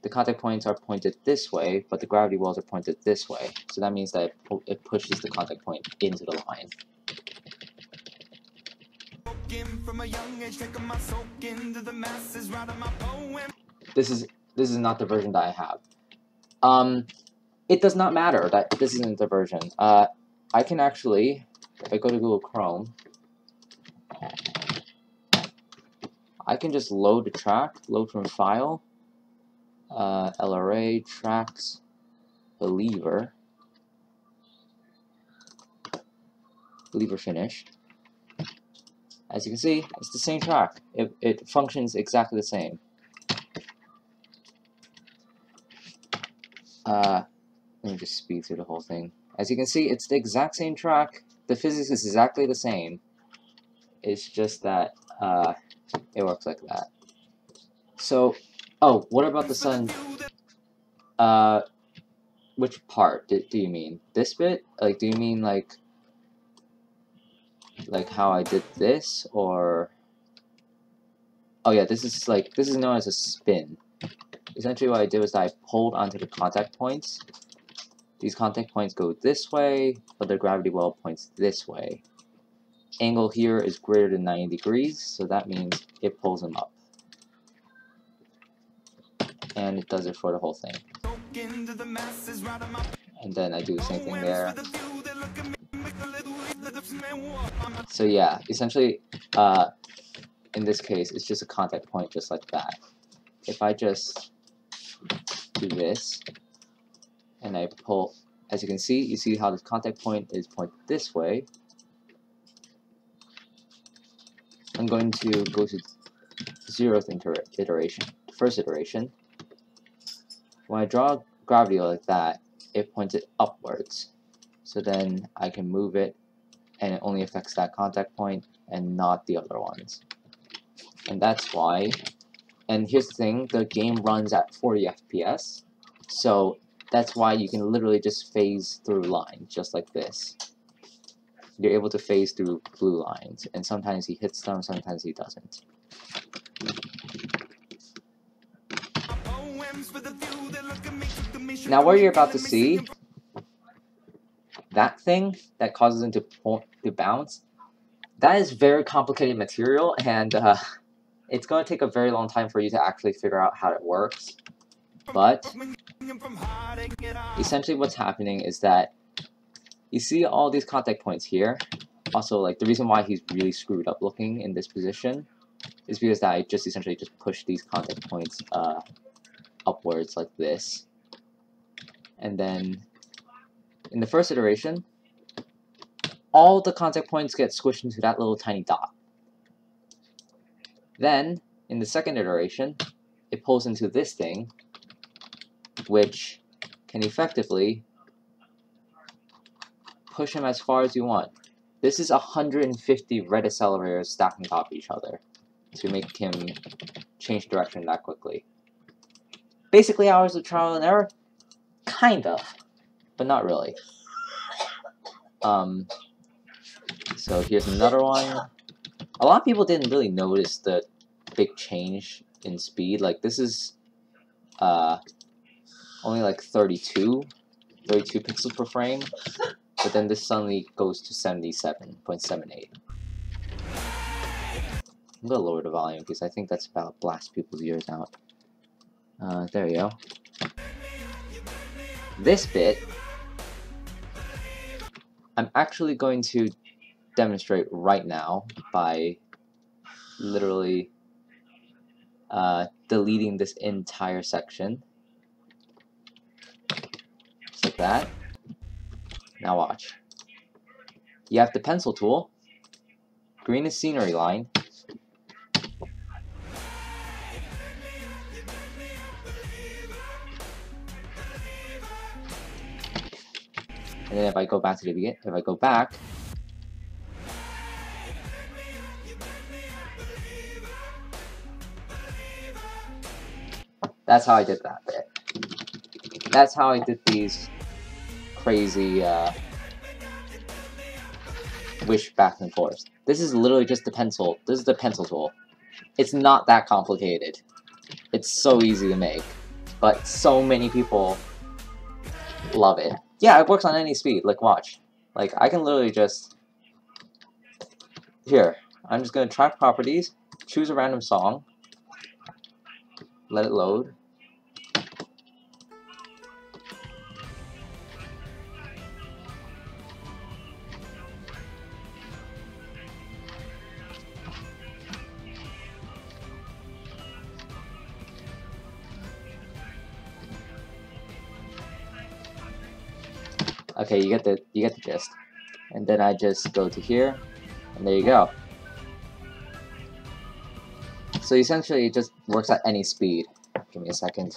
the contact points are pointed this way, but the gravity wells are pointed this way. So that means that it pushes the contact point into the line. This is not the version that I have. It does not matter that this isn't the version. I can actually, if I go to Google Chrome, I can just load the track, load from file, LRA, tracks, Believer finish. As you can see, it's the same track. It functions exactly the same. Let me just speed through the whole thing. As you can see, it's the exact same track. The physics is exactly the same. It's just that it works like that. So, oh, what about the sun? Which part do you mean? This bit? Like, do you mean like how I did this, or? Oh yeah, this is known as a spin. Essentially, what I did was I pulled onto the contact points. These contact points go this way, but the gravity well points this way. Angle here is greater than 90 degrees, so that means it pulls them up. And it does it for the whole thing. And then I do the same thing there. So yeah, essentially, in this case, it's just a contact point just like that. If I just do this, and I pull, as you can see, you see how this contact point is pointed this way. I'm going to go to 0th iteration, first iteration. When I draw gravity like that, it points it upwards. So then I can move it, and it only affects that contact point and not the other ones. And that's why, and here's the thing, the game runs at 40 FPS, so that's why you can literally just phase through lines, just like this. You're able to phase through blue lines, and sometimes he hits them, sometimes he doesn't. Now what you're about to see, that thing that causes him to bounce, that is very complicated material, and it's going to take a very long time for you to actually figure out how it works. But essentially what's happening is that you see all these contact points here. Also, like, the reason why he's really screwed up looking in this position is because I just essentially just push these contact points upwards like this. And then in the first iteration, all the contact points get squished into that little tiny dot. Then, in the second iteration, it pulls into this thing, which can effectively push him as far as you want. This is 150 red accelerators stacked on top of each other to make him change direction that quickly. Basically hours of trial and error? Kind of, but not really. So here's another one. A lot of people didn't really notice the big change in speed. Like this is only like 32 pixels per frame, but then this suddenly goes to 77.78. I'm gonna lower the volume because I think that's about to blast people's ears out. There you go. This bit, I'm actually going to demonstrate right now by literally deleting this entire section. Just like that. Now watch. You have the pencil tool. Green is scenery line. And then if I go back to the beginning, if I go back, that's how I did that bit. That's how I did these crazy wish back and forth. This is literally just the pencil. This is the pencil tool. It's not that complicated. It's so easy to make, but so many people love it. Yeah, it works on any speed. Like, watch. Like, I can literally just... Here, I'm just going to track properties, choose a random song, let it load. Okay, you get the gist. And then I just go to here, and there you go. So essentially, it just works at any speed. Give me a second.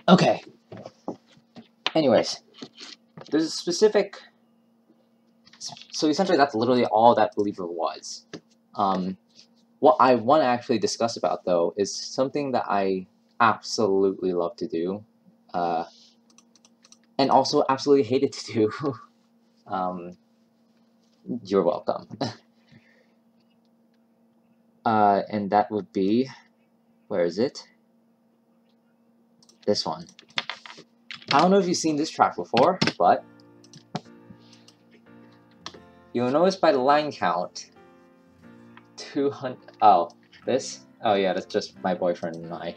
Okay. Anyways, there's a specific... So essentially, that's literally all that Believer was. What I want to actually discuss about, though, is something that I absolutely love to do, and also absolutely hated to do. You're welcome. And that would be, where is it? This one. I don't know if you've seen this track before, but you'll notice by the line count, 200. Oh, this? Oh yeah, that's just my boyfriend and I.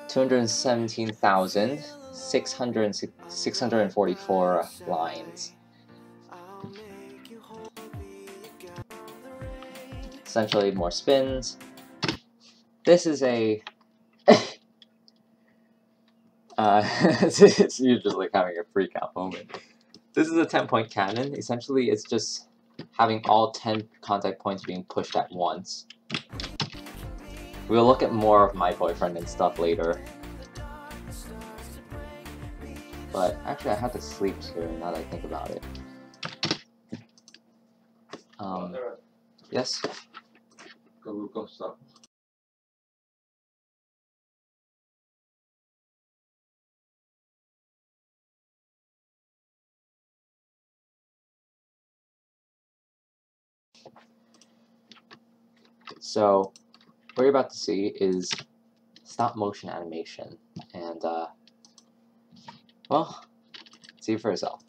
217,644 lines. Essentially, more spins. This is a... you're just like having a freak out moment. This is a 10-point cannon. Essentially, it's just having all 10 contact points being pushed at once. We'll look at more of my boyfriend and stuff later. But actually, I have to sleep soon now that I think about it. Yes? Go stop. So, what you're about to see is stop motion animation, and well, see for yourself.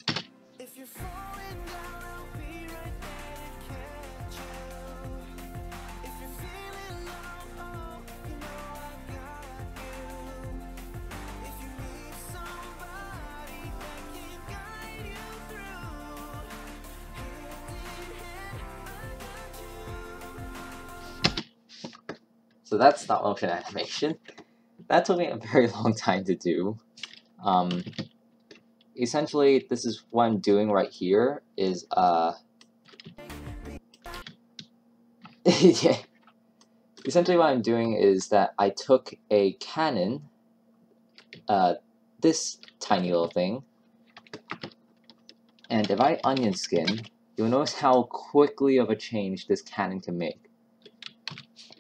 So that's stop motion animation. That took me a very long time to do. Essentially, this is what I'm doing right here is, yeah. Essentially what I'm doing is that I took a cannon, this tiny little thing, and if I onion skin, you'll notice how quickly of a change this cannon can make.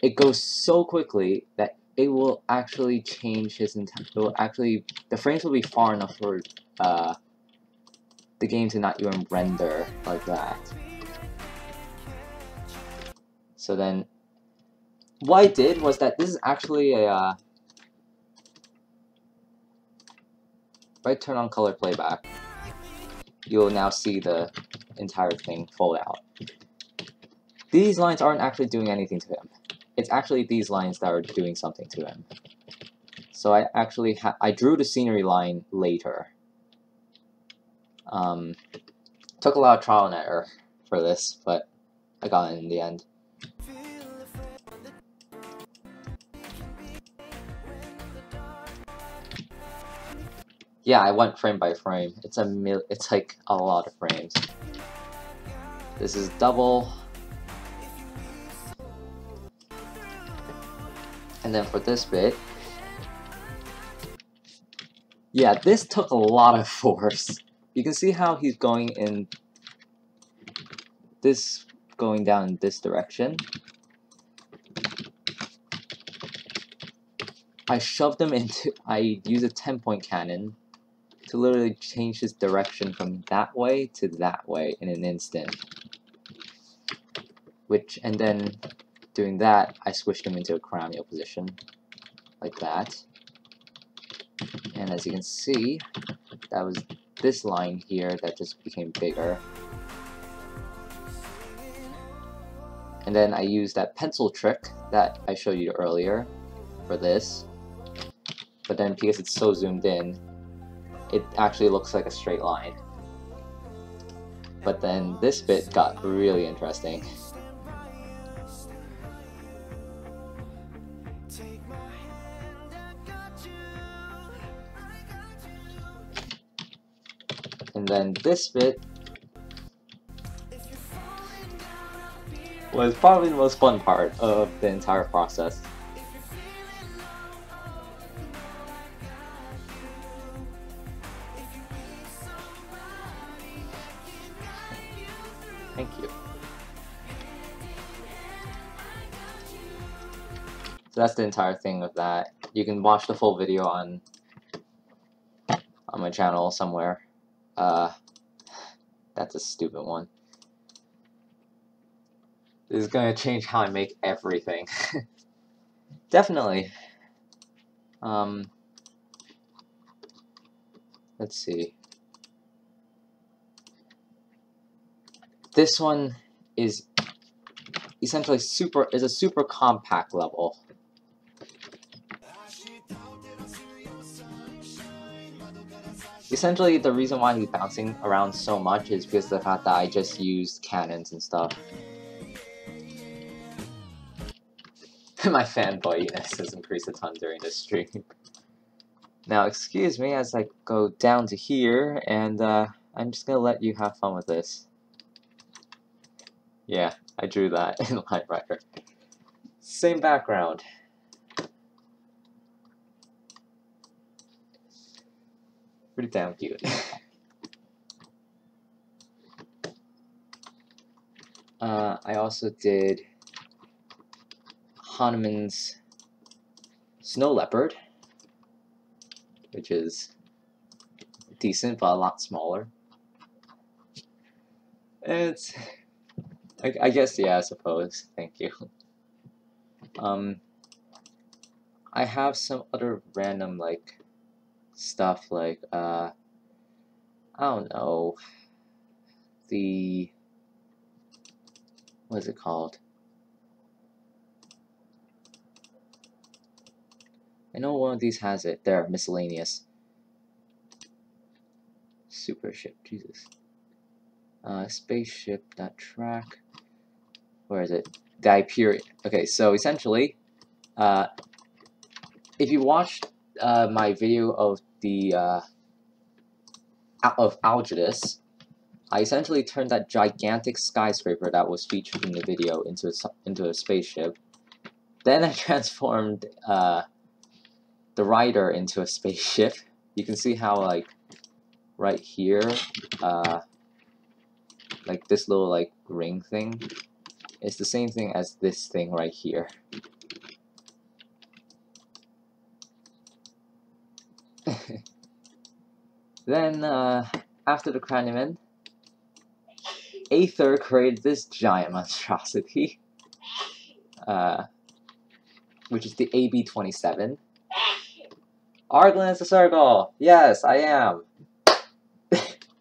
it goes so quickly that it will actually change his entire. The frames will be far enough for the game to not even render like that. So then, what I did was that this is actually a. If I turn on color playback, you will now see the entire thing fold out. These lines aren't actually doing anything to him. It's actually these lines that are doing something to him. So I actually I drew the scenery line later. Took a lot of trial and error for this, but I got it in the end. Yeah, I went frame by frame. It's like a lot of frames. This is double. And then for this bit, yeah, this took a lot of force. You can see how he's going in this, going down in this direction. I shoved him into, I used a 10-point cannon to literally change his direction from that way to that way in an instant. And then doing that, I switched him into a Karamio position, like that. And as you can see, that was this line here that just became bigger. And then I used that pencil trick that I showed you earlier for this. But then because it's so zoomed in, it actually looks like a straight line. But then this bit got really interesting. And then this bit was probably the most fun part of the entire process. Thank you. So that's the entire thing of that. You can watch the full video on my channel somewhere. That's a stupid one. This is going to change how I make everything. Definitely. Let's see. This one is essentially a super compact level. Essentially, the reason why he's bouncing around so much is because of the fact that I just used cannons and stuff. My fanboyiness has increased a ton during this stream. Now, excuse me as I go down to here, and I'm just gonna let you have fun with this. Yeah, I drew that in Linewriter. Same background. Pretty damn cute. I also did Hanuman's Snow Leopard, which is decent but a lot smaller. It's, I guess, yeah, I suppose. Thank you. I have some other random like stuff like I don't know, what is it called? I know one of these has it. There, miscellaneous. Super ship, Jesus. Spaceship.track. Where is it? The Hyperion. Okay, so essentially, if you watched my video of the of Algidus, I essentially turned that gigantic skyscraper that was featured in the video into a spaceship. Then I transformed the rider into a spaceship. You can see how like right here, like this little like ring thing, is the same thing as this thing right here. Then, after the Cranium, Aether created this giant monstrosity, which is the AB-27. Arglen is a circle! Yes, I am!